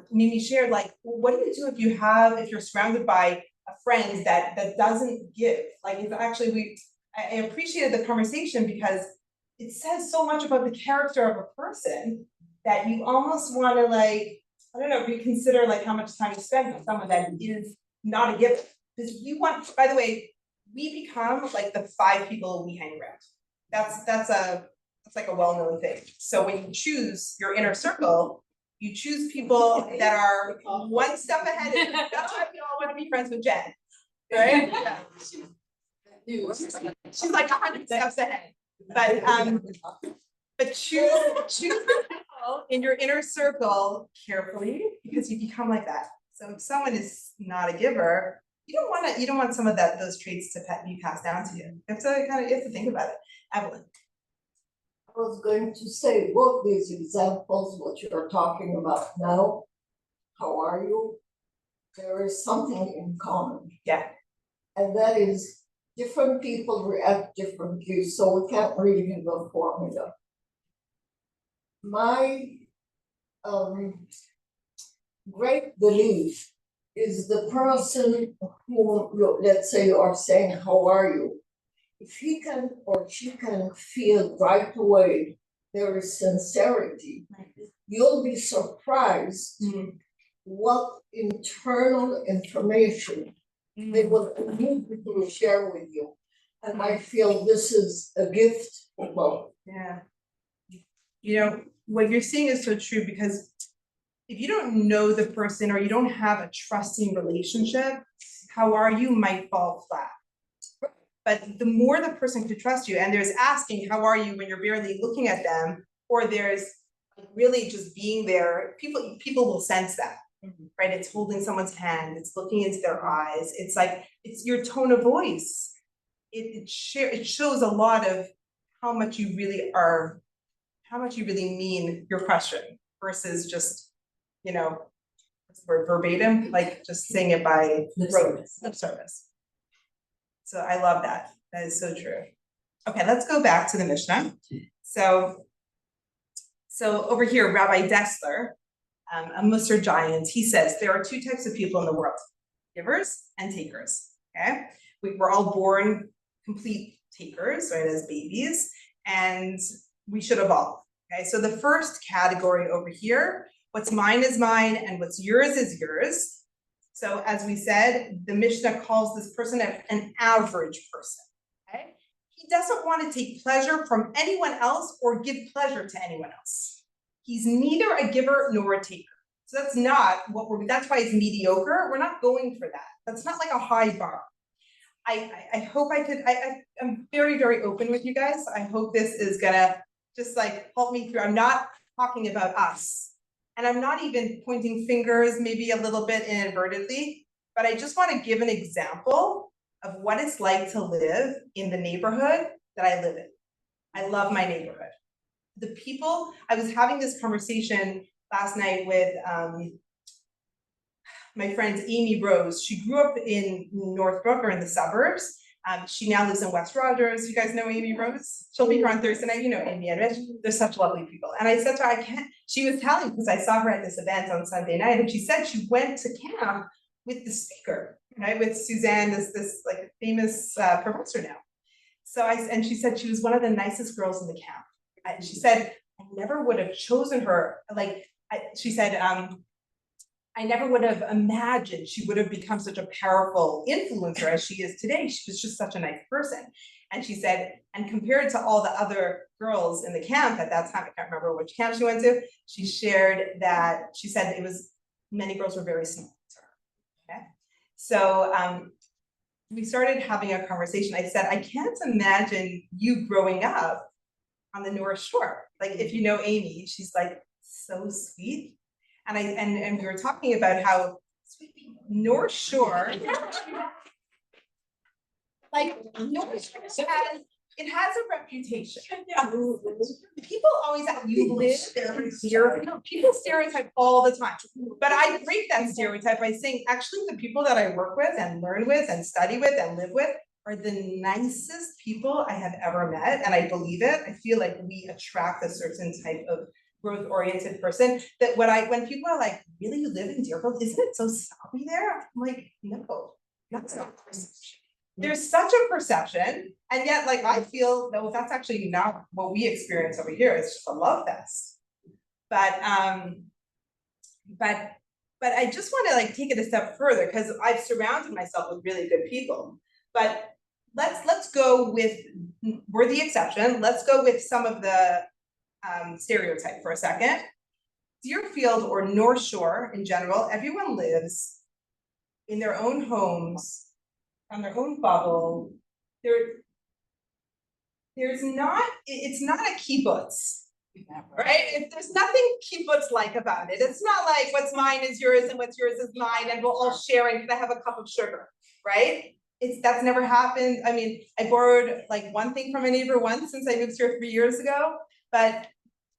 Mimi shared like, well, what do you do if you're surrounded by a friend that doesn't give? Like, it's actually I appreciated the conversation because it says so much about the character of a person that you almost want to like, I don't know, reconsider like how much time you spend with someone that is not a giver. Because you want, by the way, we become like the 5 people we hang around. That's like a well-known thing. So when you choose your inner circle, you choose people that are one step ahead of you. That's why we all want to be friends with Jen, right? Yeah. She's like 100 steps ahead. But choose people in your inner circle carefully because you become like that. So if someone is not a giver, you don't want some of those traits to be passed down to you. You have to think about it. Evelyn. I was going to say, both these examples, what you're talking about now, how are you? There is something in common. Yeah. And that is different people react differently, so we can't really give a formula. My great belief is the person who, let's say you are saying, how are you? If he can or she can feel right away there is sincerity, you'll be surprised what internal information they will immediately share with you. And I feel this is a gift for both. Yeah. You know, what you're saying is so true because if you don't know the person or you don't have a trusting relationship, how are you might fall flat. But the more the person could trust you, and there's asking, how are you when you're barely looking at them, or there's really just being there, people will sense that, right? It's holding someone's hand, it's looking into their eyes, it's like, it's your tone of voice. It shows a lot of how much you really are, how much you really mean your question versus just, you know, what's the word, verbatim, like just saying it by lip service. So I love that. That is so true. Okay, let's go back to the Mishnah. So So over here, Rabbi Dessler, a Musar giant, he says there are two types of people in the world, givers and takers, okay? We're all born complete takers, right, as babies, and we should evolve, okay? So the first category over here, what's mine is mine and what's yours is yours. So as we said, the Mishnah calls this person an average person, okay? He doesn't want to take pleasure from anyone else or give pleasure to anyone else. He's neither a giver nor a taker. So that's not what that's why it's mediocre. We're not going for that. That's not like a high bar. I hope I'm very, very open with you guys. I hope this is gonna just like help me through. I'm not talking about us. And I'm not even pointing fingers, maybe a little bit inadvertently, but I just want to give an example of what it's like to live in the neighborhood that I live in. I love my neighborhood. The people, I was having this conversation last night with my friend Amy Rose. She grew up in Northbrook or in the suburbs. She now lives in West Rogers. You guys know Amy Rose? She'll be here on Thursday night. You know Amy and Rich. They're such lovely people. And I said to her, she was telling, because I saw her at this event on Sunday night, and she said she went to camp with the speaker, right? With Suzanne, this like famous professor now. And she said she was one of the nicest girls in the camp. And she said, I never would have chosen her. She said, I never would have imagined she would have become such a powerful influencer as she is today. She was just such a nice person. And she said, and compared to all the other girls in the camp at that time, I can't remember which camp she went to, she shared that, she said many girls were very similar to her, okay? So we started having a conversation. I said, I can't imagine you growing up on the North Shore. Like if you know Amy, she's like so sweet. And we were talking about how North Shore, like North Shore has a reputation. Yeah. People always ask, you live there. People stereotype all the time. But I break that stereotype by saying, actually, the people that I work with and learn with and study with and live with are the nicest people I have ever met. And I believe it. I feel like we attract a certain type of growth-oriented person that when people are like, really, you live in Deerfield? Isn't it so sloppy there? I'm like, no, that's not perception. There's such a perception, and yet like I feel no, that's actually not what we experience over here. It's just a love fest. But I just want to like take it a step further because I've surrounded myself with really good people. But let's go with, we're the exception. Let's go with some of the stereotype for a second. Deerfield or North Shore in general, everyone lives in their own homes, on their own bubble. It's not a kibbutz, right? There's nothing kibbutz-like about it. It's not like what's mine is yours and what's yours is mine and we'll all share it because I have a cup of sugar, right? That's never happened. I mean, I borrowed like one thing from a neighbor once since I moved here 3 years ago, but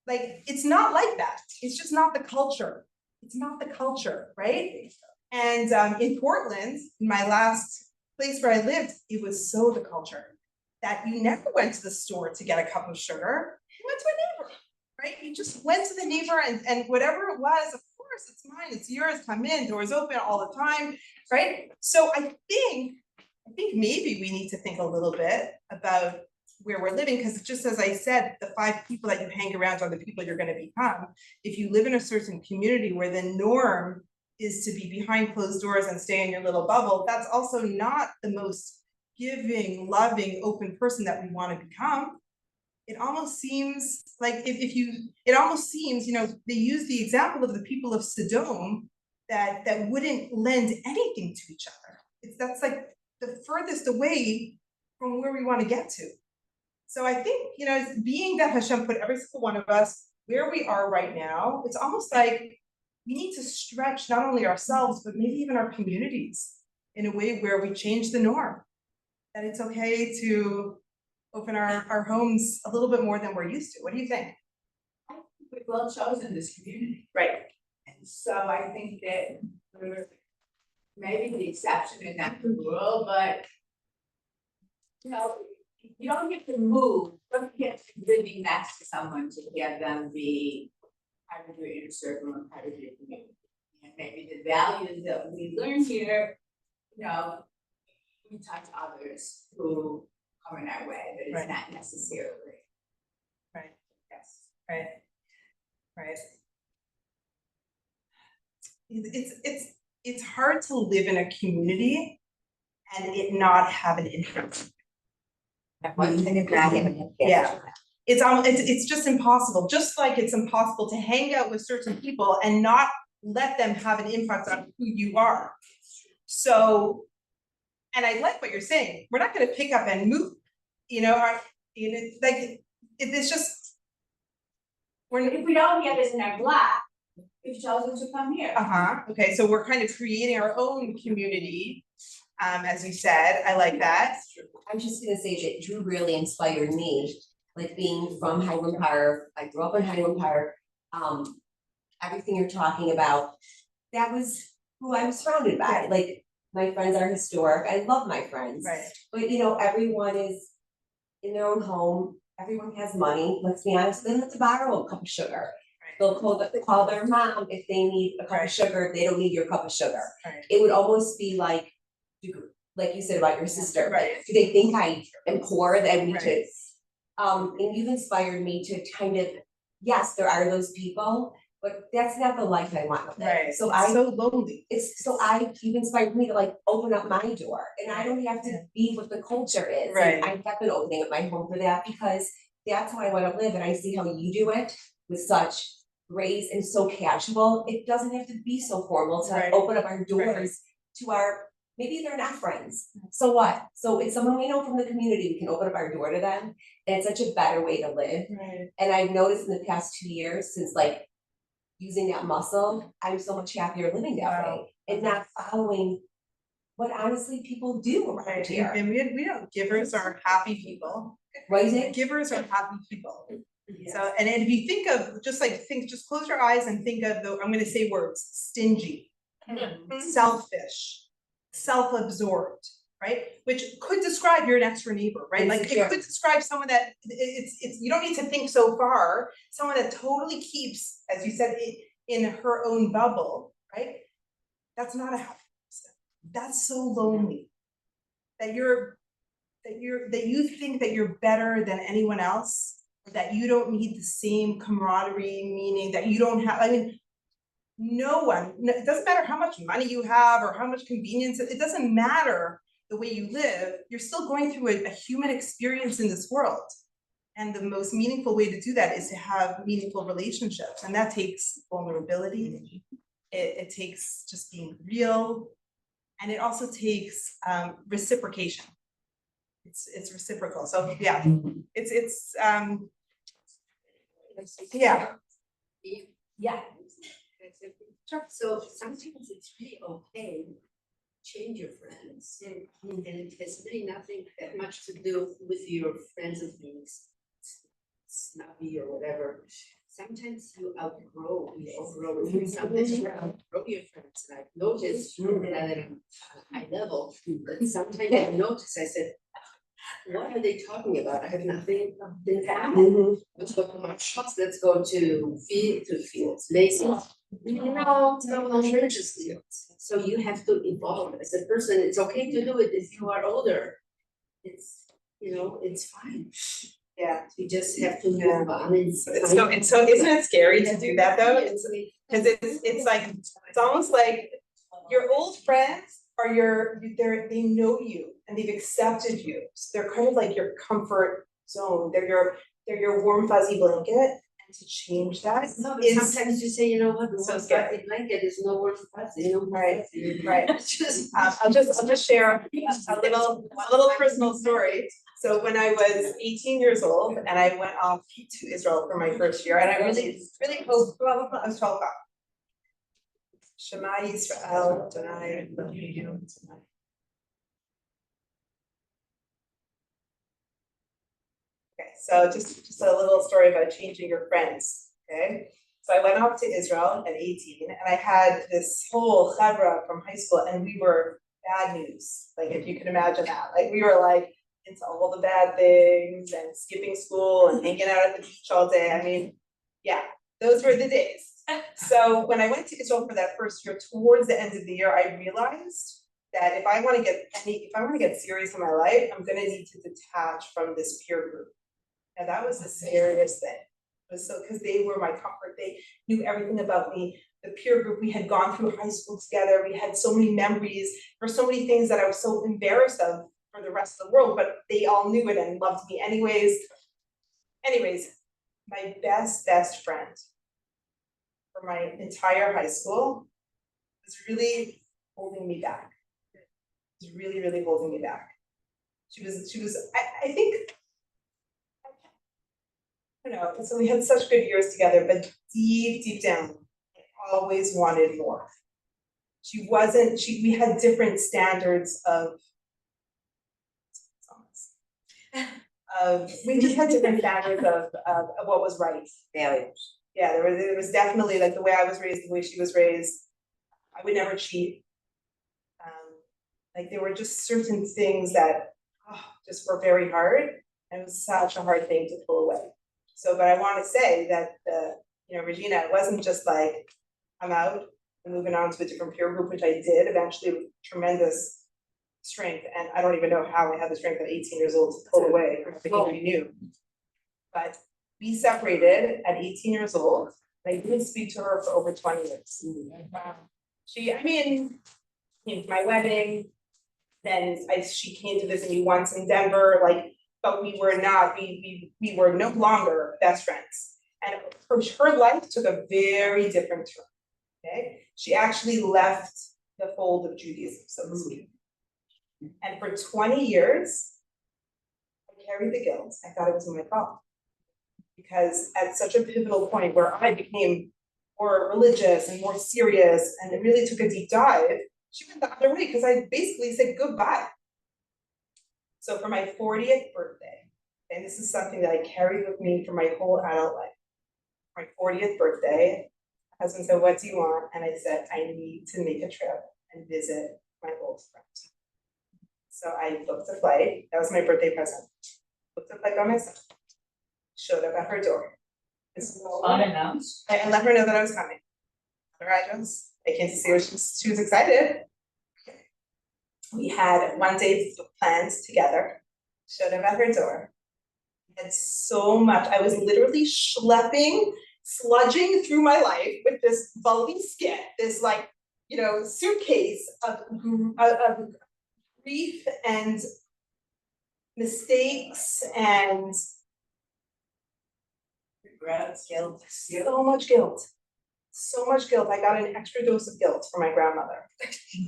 like, it's not like that. It's just not the culture. It's not the culture, right? And in Portland, in my last place where I lived, it was so the culture that you never went to the store to get a cup of sugar. You went to a neighbor, right? You just went to the neighbor and whatever it was, of course, it's mine, it's yours, come in, doors open all the time, right? So I think maybe we need to think a little bit about where we're living, because just as I said, the 5 people that you hang around are the people you're going to become. If you live in a certain community where the norm is to be behind closed doors and stay in your little bubble, that's also not the most giving, loving, open person that we want to become. It almost seems like it almost seems, they use the example of the people of Sodom that wouldn't lend anything to each other. That's like the furthest away from where we want to get to. So I think, being that Hashem put every single one of us where we are right now, it's almost like we need to stretch not only ourselves, but maybe even our communities in a way where we change the norm. That it's okay to open our homes a little bit more than we're used to. What do you think? I think we're well chosen this community. Right. And so I think that we're maybe the exception in that world, but You don't get to move, you don't get to living next to someone to get them be part of your inner circle and part of your community. And maybe the values that we learn here, you know, we touch others who come in our way, but Right. it's not necessarily. Right. Yes. Right. Right. It's hard to live in a community and it not have an impact. Yeah. It's just impossible, just like it's impossible to hang out with certain people and not let them have an impact on who you are. So, and I like what you're saying, we're not gonna pick up and move, it's just. If we don't get this in our block, we've chosen to come here. Okay, so we're kind of creating our own community, as you said, I like that. I was just gonna say that Drew really inspired me, like being from Highland Park, I grew up in Highland Park. Everything you're talking about, that was who I was surrounded by, like, my friends are historic, I love my friends. Right. But everyone is in their own home, everyone has money, let's be honest, they don't have to borrow a cup of sugar. They'll call their mom if they need a cup of sugar, they don't need your cup of sugar. Right. It would almost be like you said about your sister, Right. do they think I am poor that I need to? Right. And you've inspired me to kind of, yes, there are those people, but that's not the life I want to live. Right, So it's so lonely. you've inspired me to like open up my door, and I don't have to be what the culture is. And Right. I have been opening up my home for that because that's how I want to live, and I see how you do it with such grace and so casual. It doesn't have to be so formal to Right. open up our doors to our, maybe they're not friends. So what? So it's someone we know from the community, we can open up our door to them, and it's such a better way to live. Right. And I've noticed in the past 2 years, since like using that muscle, I'm so much happier living that way and not following what honestly people do around Right, here. and we don't, givers are happy people. What is it? Givers are happy people. So, and if you think of, just close your eyes and think of I'm gonna say words, stingy, selfish, self-absorbed, right? Which could describe your next door neighbor, right? Like it could describe someone that it's, you don't need to think so far, someone that totally keeps, as you said, in her own bubble, right? That's not a happy person. That's so lonely. That you think that you're better than anyone else, that you don't need the same camaraderie, meaning that you don't have, no one, it doesn't matter how much money you have or how much convenience, it doesn't matter the way you live, you're still going through a human experience in this world. And the most meaningful way to do that is to have meaningful relationships, and that takes vulnerability. It takes just being real, and it also takes reciprocation. It's reciprocal. So yeah, it's yeah. Yeah. So sometimes it's really okay to change your friends. And it has really nothing that much to do with your friends of being snobby or whatever. Sometimes you outgrow, sometimes you outgrow your friends. And I've noticed that I'm at a high level, but sometimes I notice, I said, what are they talking about? I have nothing in common. Let's go to Marshalls, let's go to Fields, Macy's. No, churches fields. So you have to evolve as a person. It's okay to do it if you are older. It's, it's fine. Yeah. You just have to move on. So isn't it scary to do that though? Because it's like, it's almost like your old friends are they know you and they've accepted you. So they're kind of like your comfort zone. They're your warm fuzzy blanket. And to change that no, but sometimes you say, you know what, the so warm scary. fuzzy blanket is no warm fuzzy, Right. I'll just share a little personal story. So when I was 18 years old and I went off to Israel for my first year, and I really hoped, I was 12 o'clock. Shema Yisrael, Adonai, Eloheinu, Adonai. Okay, so just a little story about changing your friends, okay? So I went off to Israel at 18 and I had this whole chevra from high school and we were bad news, like if you can imagine that. Like we were like into all the bad things and skipping school and hanging out at the beach all day. I mean, yeah, those were the days. So when I went to Israel for that first year, towards the end of the year, I realized that if I want to get serious in my life, I'm gonna need to detach from this peer group. And that was the scariest thing. It was so, because they were my comfort, they knew everything about me. The peer group, we had gone through high school together, we had so many memories, there were so many things that I was so embarrassed of for the rest of the world, but they all knew it and loved me anyways. Anyways, my best friend for my entire high school was really holding me back. Was really holding me back. She was, I think, I don't know, so we had such good years together, but deep down, I always wanted more. We had different standards we just had different standards of what was right. Values. Yeah, there was definitely, like, the way I was raised, the way she was raised, I would never cheat. Like, there were just certain things that just were very hard, and it was such a hard thing to pull away. So, but I want to say that Regina, it wasn't just like, I'm out and moving on to a different peer group, which I did eventually with tremendous strength, and I don't even know how I had the strength at 18 years old to pull away from everything I knew. But we separated at 18 years old. I didn't speak to her for over 20 years. She came to my wedding, then she came to visit me once in Denver, like, but we were no longer best friends. And her life took a very different turn, okay? She actually left the fold of Judaism, so to speak. And for 20 years, I carried the guilt. I thought it was my fault. Because at such a pivotal point where I became more religious and more serious, and it really took a deep dive, she went the other way because I basically said goodbye. So for my 40th birthday, and this is something that I carried with me for my whole adult life, my 40th birthday, my husband said, "What do you want?" And I said, "I need to make a trip and visit my old friend." So I booked a flight. That was my birthday present. Booked a flight by myself. Showed up at her door. Unannounced. I let her know that I was coming. Her address. I came to see her. She was excited. We had one day planned together. Showed up at her door. And so much. I was literally sludging through my life with this bulgy skin, this suitcase of grief and mistakes and Regrets, guilt. so much guilt. So much guilt. I got an extra dose of guilt from my grandmother.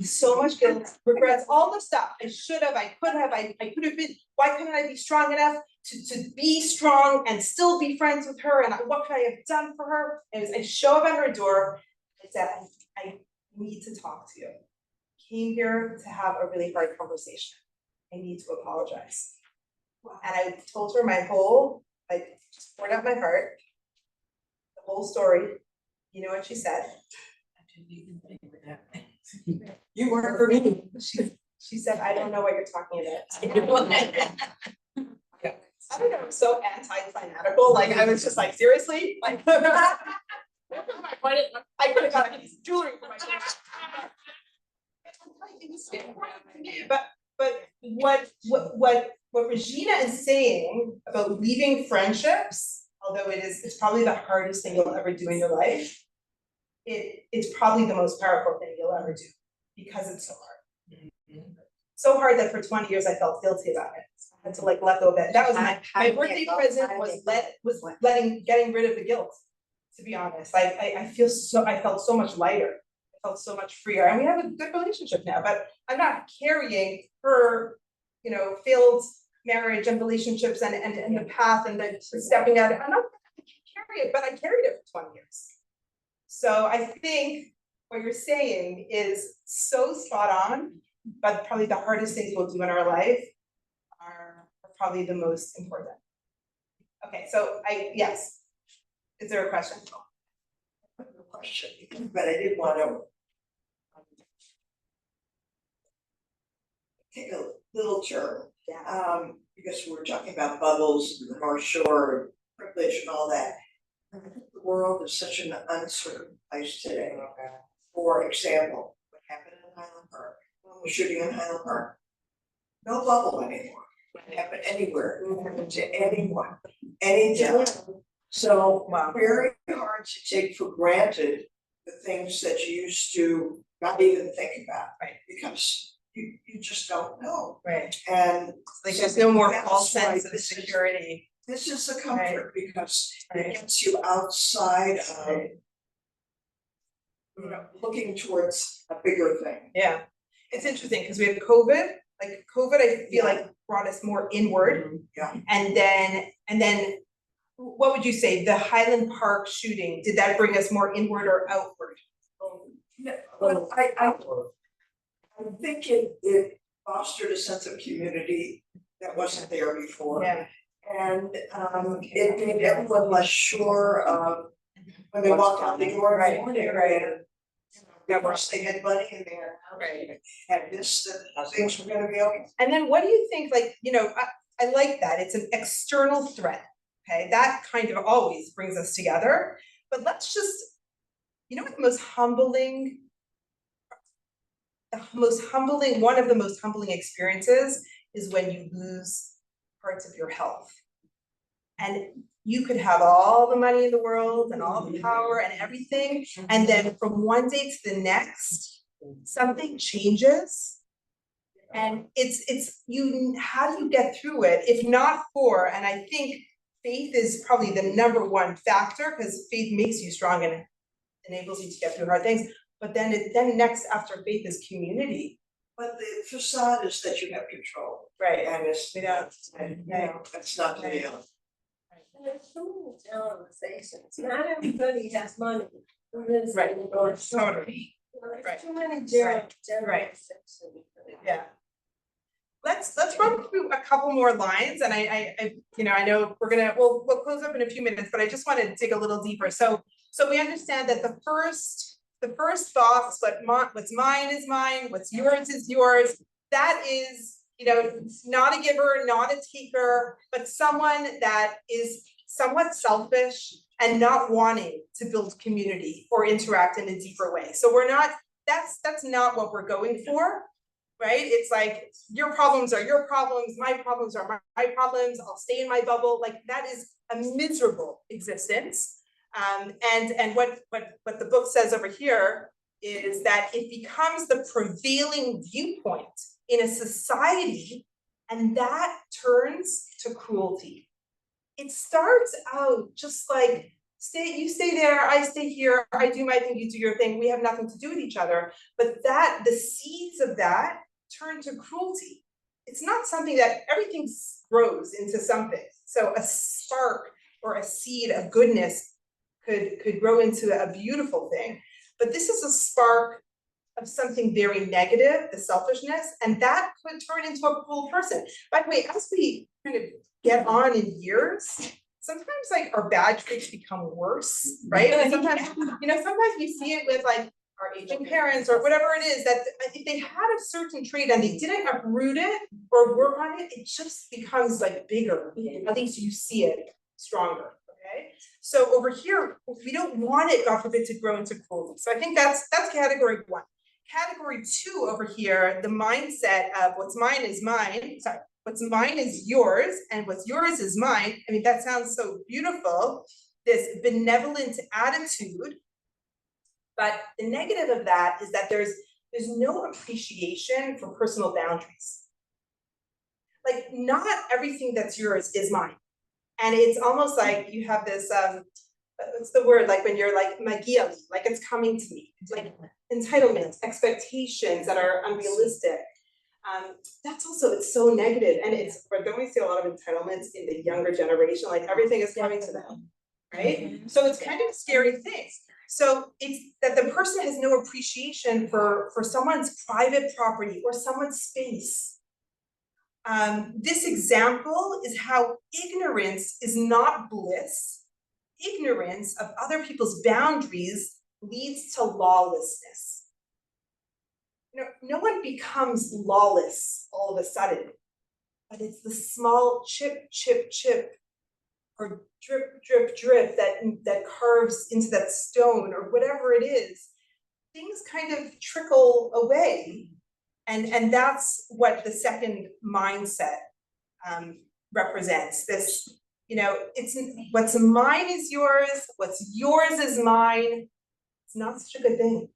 So much guilt, regrets, all the stuff. I should have, I could have, I could have been, why couldn't I be strong enough to be strong and still be friends with her? And what could I have done for her? And I show up at her door. I said, I need to talk to you. Came here to have a really hard conversation. I need to apologize. And I told her my whole, just poured out my heart, the whole story. You know what she said? You weren't for me. She said, "I don't know what you're talking about." I don't know, I'm so anti-climatical, like I was just like, seriously? Like I could have got a piece of jewelry for myself. But what Regina is saying about leaving friendships, although it's probably the hardest thing you'll ever do in your life, it's probably the most powerful thing you'll ever do because it's so hard. So hard that for 20 years I felt guilty about it. I had to let go of it. That was my birthday present was getting rid of the guilt, to be honest. I felt so much lighter. I felt so much freer. And we have a good relationship now, but I'm not carrying her, failed marriage and relationships and the path and the stepping out. I'm not carry it, but I carried it for 20 years. So I think what you're saying is so spot on, but probably the hardest things we'll do in our life are probably the most important. Okay, so yes. Is there a question? But I did want to take a little turn. because we're talking about bubbles, the North Shore, privilege and all that. I think the world is such an uncertain place today. For example, what happened in Highland Park, when the shooting in Highland Park, no bubble anymore. It can happen anywhere, it can happen to anyone, anytime. So Wow. very hard to take for granted the things that you used to not even think about. Right. Because you just don't know. Right. And Like there's no more that's false why sense of this is- security. This is a comfort because Right. it gets you outside of, Right. you know, looking towards a bigger thing. Yeah, it's interesting because we have COVID, like COVID, I feel like brought us more inward. Yeah. And then, what would you say, the Highland Park shooting, did that bring us more inward or outward? No, well, I think it fostered a sense of community that wasn't there before. Yeah. And it made everyone less sure of when they walked out the door in the morning, and they had money in there. Right. Had this, that things were gonna be okay. And then what do you think, like, you know, I like that, it's an external threat, okay, that kind of always brings us together, but let's just, you know what the most humbling, one of the most humbling experiences is when you lose parts of your health. And you could have all the money in the world and all the power and everything, and then from one day to the next, something changes. And it's you, how do you get through it if not for, and I think faith is probably the number one factor, because faith makes you strong and enables you to get through hard things, but then next after faith is community. But the facade is that you have control, Right. and it's, We don't. and, you know, that's not the Right. deal. And there's so many generalizations, not everybody has money who lives Right. in the North Shore. Totally. There's Right. too many Right. generalizations. Yeah. Let's run through a couple more lines, and I you know, I know we'll close up in a few minutes, but I just want to dig a little deeper. So we understand that the first box, what's mine is mine, what's yours is yours. That is, you know, not a giver, not a taker, but someone that is somewhat selfish and not wanting to build community or interact in a deeper way. So we're not, that's not what we're going for, right? It's like your problems are your problems, my problems are my problems, I'll stay in my bubble. Like that is a miserable existence. And what the book says over here is that it becomes the prevailing viewpoint in a society, and that turns to cruelty. It starts out just like you stay there, I stay here, I do my thing, you do your thing, we have nothing to do with each other. But that the seeds of that turn to cruelty. It's not something that everything grows into something. So a spark or a seed of goodness could grow into a beautiful thing. But this is a spark of something very negative, the selfishness, and that could turn into a cruel person. By the way, as we kind of get on in years, sometimes like our bad traits become worse, right? And sometimes, you know, sometimes we see it with like our aging parents or whatever it is, that if they had a certain trait and they didn't uproot it or work on it, it just becomes like bigger. At least you see it stronger. Okay, so over here, we don't want it, God forbid, to grow into cruelty. So I think that's category one. Category two over here, the mindset of what's mine is mine. Sorry, what's mine is yours, and what's yours is mine. I mean, that sounds so beautiful. This benevolent attitude, but the negative of that is that there's no appreciation for personal boundaries. Like, not everything that's yours is mine. And it's almost like you have this, what's the word, like when you're like magia, like it's coming to me, like entitlement, expectations that are unrealistic. That's also, it's so negative, and don't we see a lot of entitlements in the younger generation, like everything is coming to them, right? So it's kind of a scary thing. So it's that the person has no appreciation for someone's private property or someone's space. This example is how ignorance is not bliss. Ignorance of other people's boundaries leads to lawlessness. You know, no one becomes lawless all of a sudden. but it's the small chip, chip, chip, or drip, drip, drip that carves into that stone or whatever it is. Things kind of trickle away. And that's what the second mindset represents. This, it's what's mine is yours, what's yours is mine. It's not such a good thing.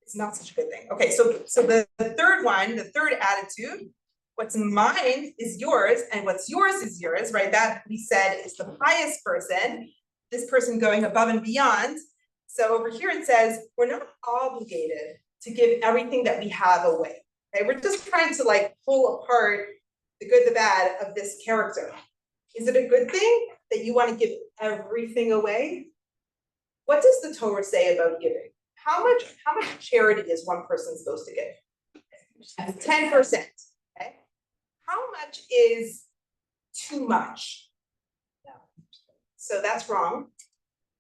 It's not such a good thing. Okay, so the third one, the third attitude, what's mine is yours and what's yours is yours, right? That we said is the highest person, this person going above and beyond. So over here it says, we're not obligated to give everything that we have away. Okay, we're just trying to like pull apart the good, the bad of this character. Is it a good thing that you want to give everything away? What does the Torah say about giving? How much charity is one person supposed to give? 10%. Okay. How much is too much? No. So that's wrong.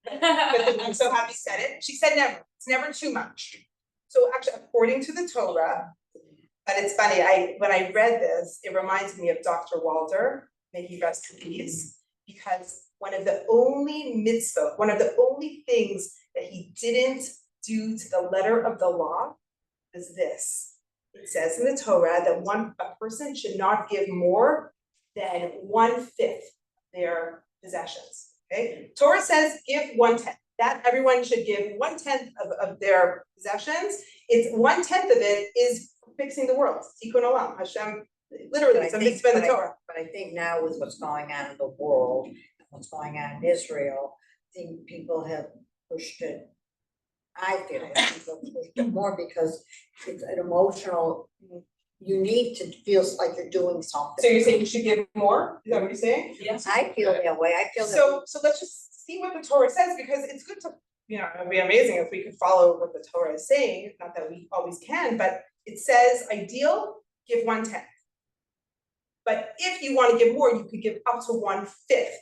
But I'm so happy you said it. She said never. It's never too much. So actually, according to the Torah, but it's funny, when I read this, it reminds me of Dr. Walter, may he rest in peace, because one of the only mitzvot, one of the only things that he didn't do to the letter of the law is this. It says in the Torah that a person should not give more than 1/5 their possessions. Okay, Torah says give 1/10. That everyone should give 1/10 of their possessions. It's 1/10 of it is fixing the world. Tikkun olam. Hashem, literally, it's a mitzvah in the Torah. But I think now with what's going on in the world, and what's going on in Israel, I think people have pushed it. I feel like people have pushed it more because it's an emotional, you need to feel like you're doing something. So you're saying you should give more? Is that what you're saying? Yes. I feel that way, I feel that. So let's just see what the Torah says, because it's good to, it'd be amazing if we could follow what the Torah is saying, not that we always can, but it says ideal, give 1/10. But if you want to give more, you could give up to 1/5,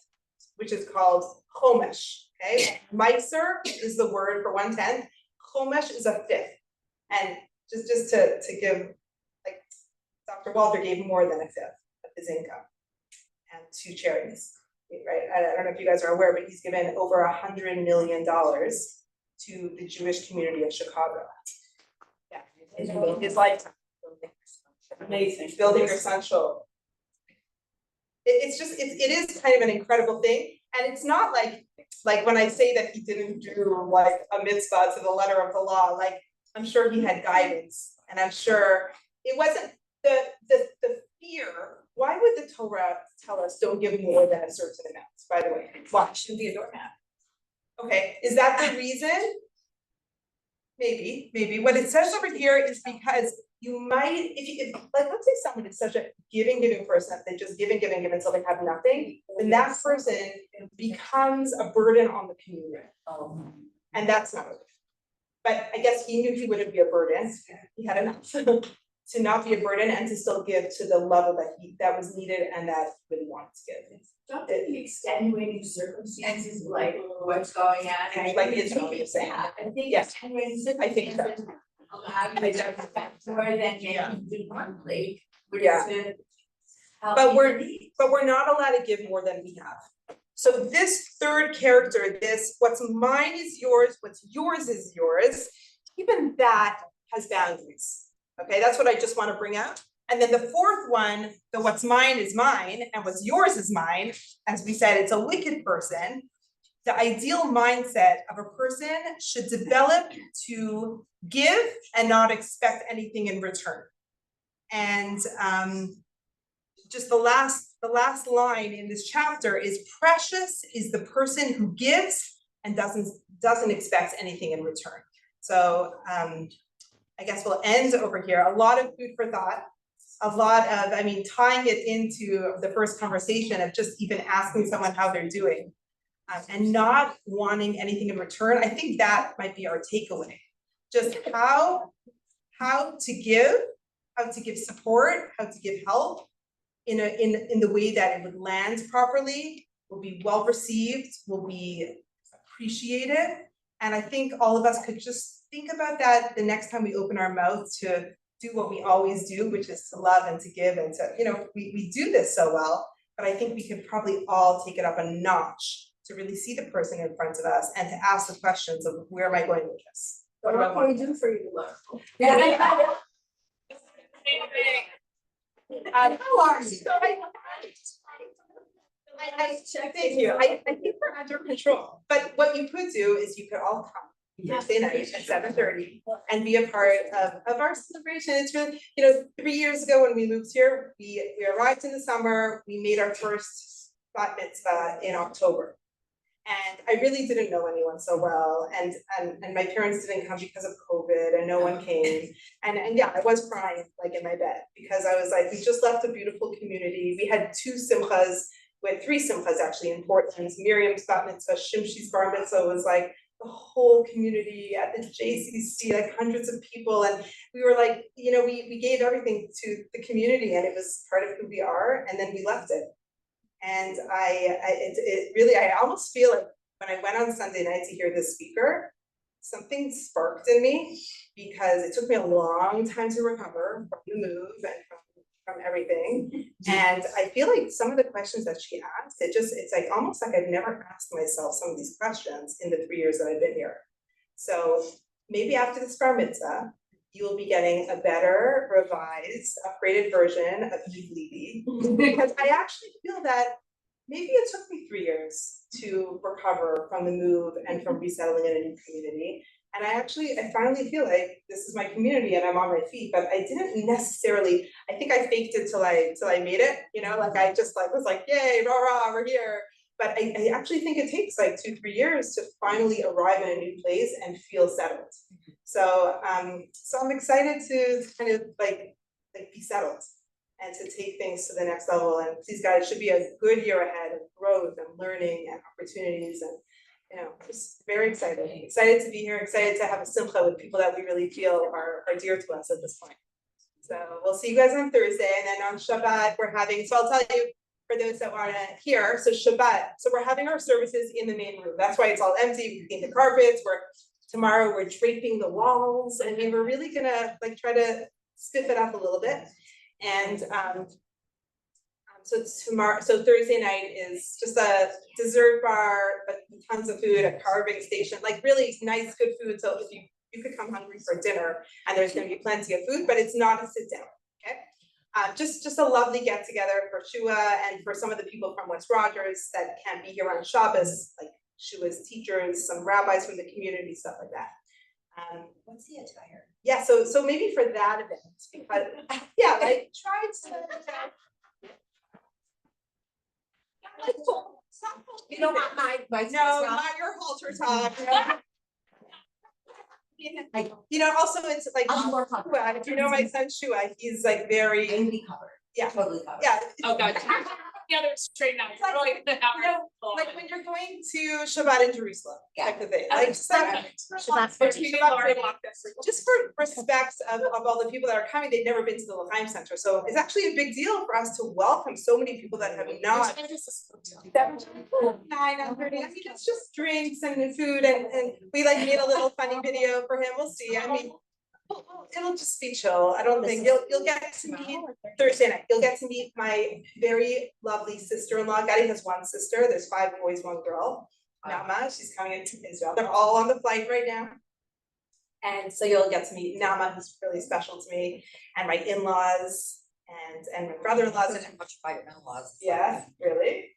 which is called chomesh, okay? Meiser is the word for 1/10, chomesh is a fifth. And just to give, like Dr. Walter gave more than 1/5 of his income and to charities, right? I don't know if you guys are aware, but he's given over $100 million to the Jewish community of Chicago. Yeah, in his lifetime. Amazing. Building your essential. It is kind of an incredible thing, and it's not like when I say that he didn't do like a mitzvah to the letter of the law. Like I'm sure he had guidance, and I'm sure it wasn't the fear. Why would the Torah tell us don't give more than a certain amount? By the way, why shouldn't be a doormat? Okay, is that the reason? Maybe. What it says over here is because you might, if like let's say someone is such a giving person, they just give until they have nothing, then that person becomes a burden on the community. And that's not okay. But I guess he knew he wouldn't be a burden. He had enough to not be a burden and to still give to the level that was needed and that he really wanted to give. Don't the extenuating circumstances like what's going on? Like it's what you're saying. I think Yes. extenuating I think so. circumstances allow you to affect more than Yeah. maybe do monthly, which Yeah. is to help But meet we're- the needs. But we're not allowed to give more than we have. So this third character, what's mine is yours, what's yours is yours, even that has boundaries. Okay, that's what I just want to bring up. And then the fourth one, the what's mine is mine and what's yours is mine, as we said, it's a wicked person. The ideal mindset of a person should develop to give and not expect anything in return. And just the last line in this chapter is precious is the person who gives and doesn't expect anything in return. So I guess we'll end over here. A lot of food for thought, a lot of, tying it into the first conversation of just even asking someone how they're doing and not wanting anything in return. I think that might be our takeaway. Just how to give support, how to give help in the way that it would land properly, will be well received, will be appreciated. And I think all of us could just think about that the next time we open our mouth to do what we always do, which is to love and to give and to, we do this so well, but I think we could probably all take it up a notch to really see the person in front of us and to ask the questions of where am I going with this? What do I What want? can we do for you, Laura? How are you? Thank you. I think we're under control, but what you could do is you could all come Thursday night at 7:30 and be a part of our celebration. It's really, 3 years ago when we moved here, we arrived in the summer, we made our first bat mitzvah in October. And I really didn't know anyone so well, and my parents didn't come because of COVID, and no one came. And yeah, I was crying like in my bed because I was like, we just left a beautiful community. We had 2 simchas, with 3 simchas actually in Portland. Miriam's bat mitzvah, Shimshi's bar mitzvah was like the whole community at the JCC, like hundreds of people, and we were like, we gave everything to the community, and it was part of who we are, and then we left it. And I almost feel like when I went on Sunday night to hear this speaker, something sparked in me, because it took me a long time to recover from the move and from everything. And I feel like some of the questions that she asked, it's like almost like I've never asked myself some of these questions in the 3 years that I've been here. So maybe after this bar mitzvah, you will be getting a better, revised, upgraded version of Eve Levy, because I actually feel that maybe it took me 3 years to recover from the move and from resettling in a new community. And I finally feel like this is my community and I'm on my feet, but I didn't necessarily, I think I faked it till I made it, I just was like, yay, rah, rah, we're here. But I actually think it takes like 2-3 years to finally arrive in a new place and feel settled. So I'm excited to kind of like be settled and to take things to the next level. And please God, it should be a good year ahead of growth and learning and opportunities, and just very excited to be here, excited to have a simcha with people that we really feel are dear to us at this point. So we'll see you guys on Thursday, and then on Shabbat we're having, so I'll tell you for those that want to hear, so Shabbat, so we're having our services in the main room. That's why it's all empty. We cleaned the carpets, tomorrow we're draping the walls, and we were really gonna try to spiff it up a little bit. And so Thursday night is just a dessert bar, but tons of food, a carving station, like really nice, good food. So if you could come hungry for dinner, and there's gonna be plenty of food, but it's not a sit down, okay? Just a lovely get together for Shua and for some of the people from West Rogers that can't be here on Shabbos, like Shua's teachers, some rabbis from the community, stuff like that. What's the attire? Yeah, so maybe for that event, because yeah, like try to. You don't want my No, not your halter top. Also it's like I'm more comfortable. Shua, if you know my son Shua, he's like very. And be covered. Yeah. Totally covered. Yeah. Oh, God. The other straight out. It's like, like when you're going to Shabbat in Jerusalem, type of thing. Like just for respect of all the people that are coming, they've never been to the L'chaim Center. So it's actually a big deal for us to welcome so many people that have not. 9:30. It's just drinks and food, and we made a little funny video for him. We'll see. I mean, it'll just be chill. I don't think you'll get to meet Thursday night. You'll get to meet my very lovely sister-in-law. Gadi has 1 sister. There's 5 boys, 1 girl. Nama, she's coming into Israel. They're all on the flight right now. And so you'll get to meet Nama, who's really special to me, and my in-laws and my brother-in-laws. Not much about your in-laws. Yeah, really?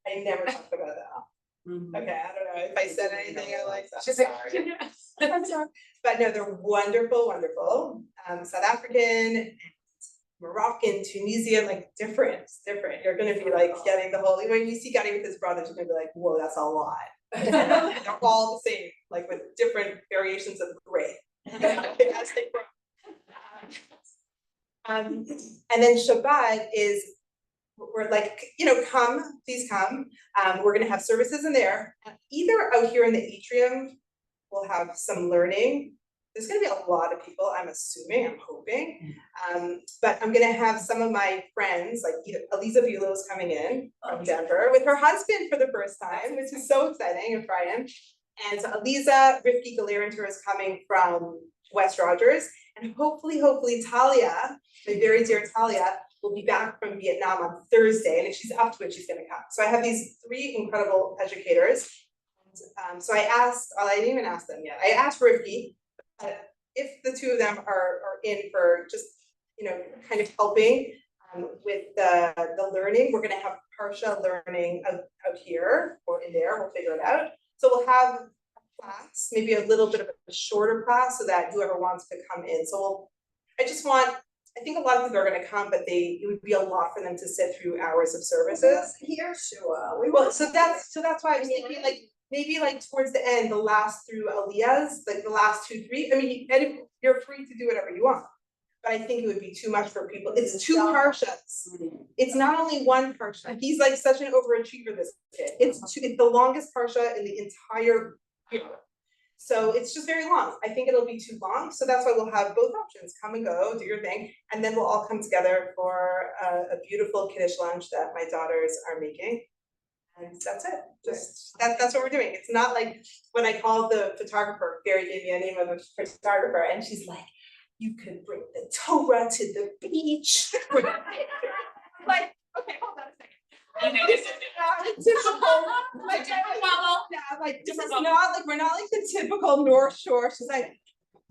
I never talked about that. Okay, I don't know if I said anything I like that. She's like, I'm sorry. But no, they're wonderful, wonderful. South African, Moroccan, Tunisian, different. You're gonna be getting the whole, when you see Gadi with his brothers, you're gonna be like, whoa, that's a lot. They're all the same, with different variations of gray. As they grow. And then Shabbat is, we're come, please come. We're gonna have services in there. Either out here in the atrium, we'll have some learning. There's gonna be a lot of people, I'm assuming, I'm hoping. But I'm gonna have some of my friends, like Eliza Bulo's coming in from Denver with her husband for the first time, which is so exciting, and Brian. And so Eliza, Rifki Galerinter is coming from West Rogers, And hopefully Talia, my very dear Talia, will be back from Vietnam on Thursday, and if she's up to it, she's gonna come. So I have these 3 incredible educators. So I didn't even ask them yet. I asked Rivki, if the 2 of them are in for just, you know, kind of helping with the learning. We're gonna have Parsha learning out here or in there, we'll figure it out. So we'll have a class, maybe a little bit of a shorter class so that whoever wants to come in. So I think a lot of people are gonna come, but it would be a lot for them to sit through hours of services. Here, Shua, Well, so that's why I was thinking like, maybe like towards the end, the last through Aliyahs, like the last 2, 3, I mean, and you're free to do whatever you want. But I think it would be too much for people, it's 2 parshas. It's not only 1 parsha, he's like such an overachiever, this kid, it's the longest parsha in the entire year. So it's just very long, I think it'll be too long, so that's why we'll have both options, come and go, do your thing, and then we'll all come together for a beautiful kiddush lunch that my daughters are making. And that's it, that's what we're doing. It's not like when I called the photographer, Gary gave me a name of a photographer, and she's like, you could bring the Torah to the beach. Like, okay, hold on a second. This is not a typical, like, this is not like, we're not like the typical North Shore. She's like,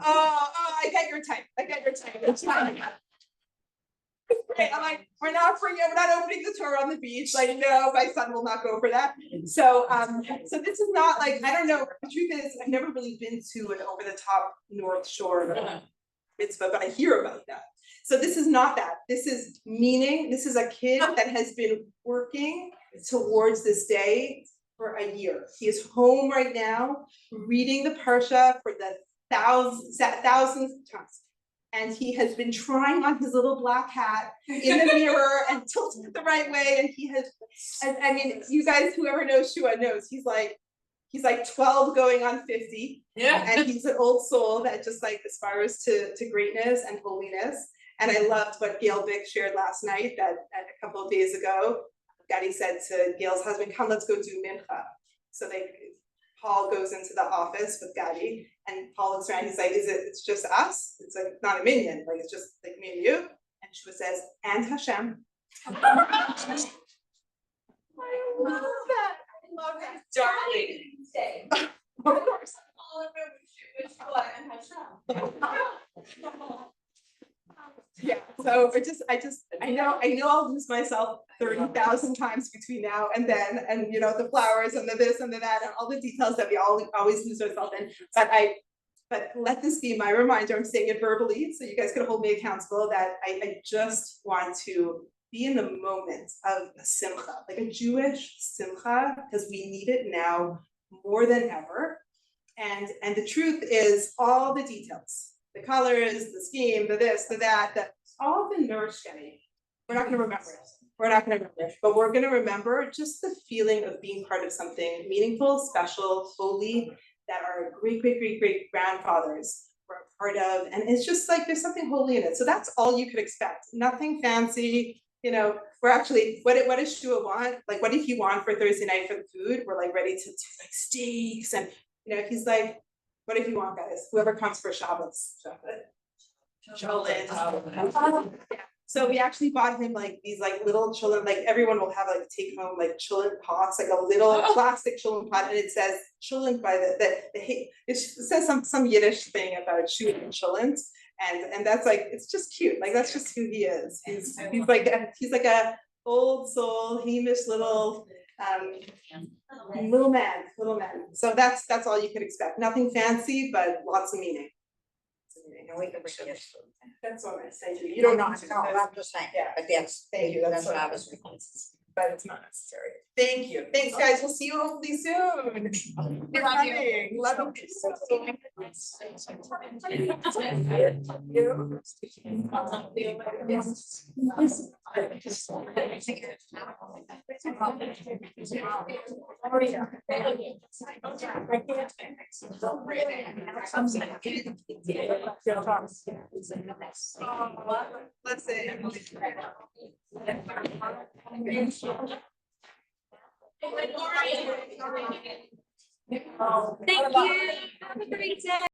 oh, I get your type, it's fine. Right, I'm like, we're not opening the tour on the beach, like, no, my son will not go for that. So so this is not like, I don't know, the truth is, I've never really been to an over the top North Shore mitzvah, but I hear about that. So this is not that, this is meaning, this is a kid that has been working towards this day for a year. He is home right now, reading the Parsha for the thousandth times. And he has been trying on his little black hat in the mirror and tilting it the right way. And he has, I mean, you guys, whoever knows Shua knows, he's like 12 going on 50. Yeah. And he's an old soul that just like aspires to greatness and holiness. And I loved what Gail Bick shared last night, that a couple of days ago, Gadi said to Gail's husband, come, let's go do mincha. So Paul goes into the office with Gadi, and Paul looks around, he's like, it's just us? It's like, not a minion, like, it's just like me and you. And Shua says, and Hashem. I love that. Darling. Of course. Yeah, so I know I'll lose myself 30,000 times between now and then, and you know, the flowers and the this and the that and all the details that we always lose ourselves in. But let this be my reminder, I'm saying it verbally, so you guys can hold me accountable, that I just want to be in the moment of a simcha, like a Jewish simcha, because we need it now more than ever. And the truth is all the details, the colors, the scheme, the this, the that, all the nourishment. We're not gonna remember it. We're not gonna remember it, but we're gonna remember just the feeling of being part of something meaningful, special, holy, that our great grandfathers were a part of. And it's just like, there's something holy in it. So that's all you could expect. Nothing fancy, you know, we're actually, what does Shua want? Like, what did he want for Thursday night for the food? We're like ready to do like steaks and, you know, he's like, what if you want, guys? Whoever comes for Shabbos. So we actually bought him like these like little children, like everyone will have like take home like children pots, like a little plastic children pot, and it says children by it says some Yiddish thing about shooting children, and that's like, it's just cute, like that's just who he is. He's like a old soul, Hamish little man. So that's all you could expect. Nothing fancy, but lots of meaning. And we can bring it. That's what I say to you. You don't No, need to. no, I'm just saying, Yeah. but yes, Thank you. that's what I was. But it's not necessary. Thank you. Thanks, guys. We'll see you hopefully soon. You're coming. Love Let's say. Thank you. Have a great day.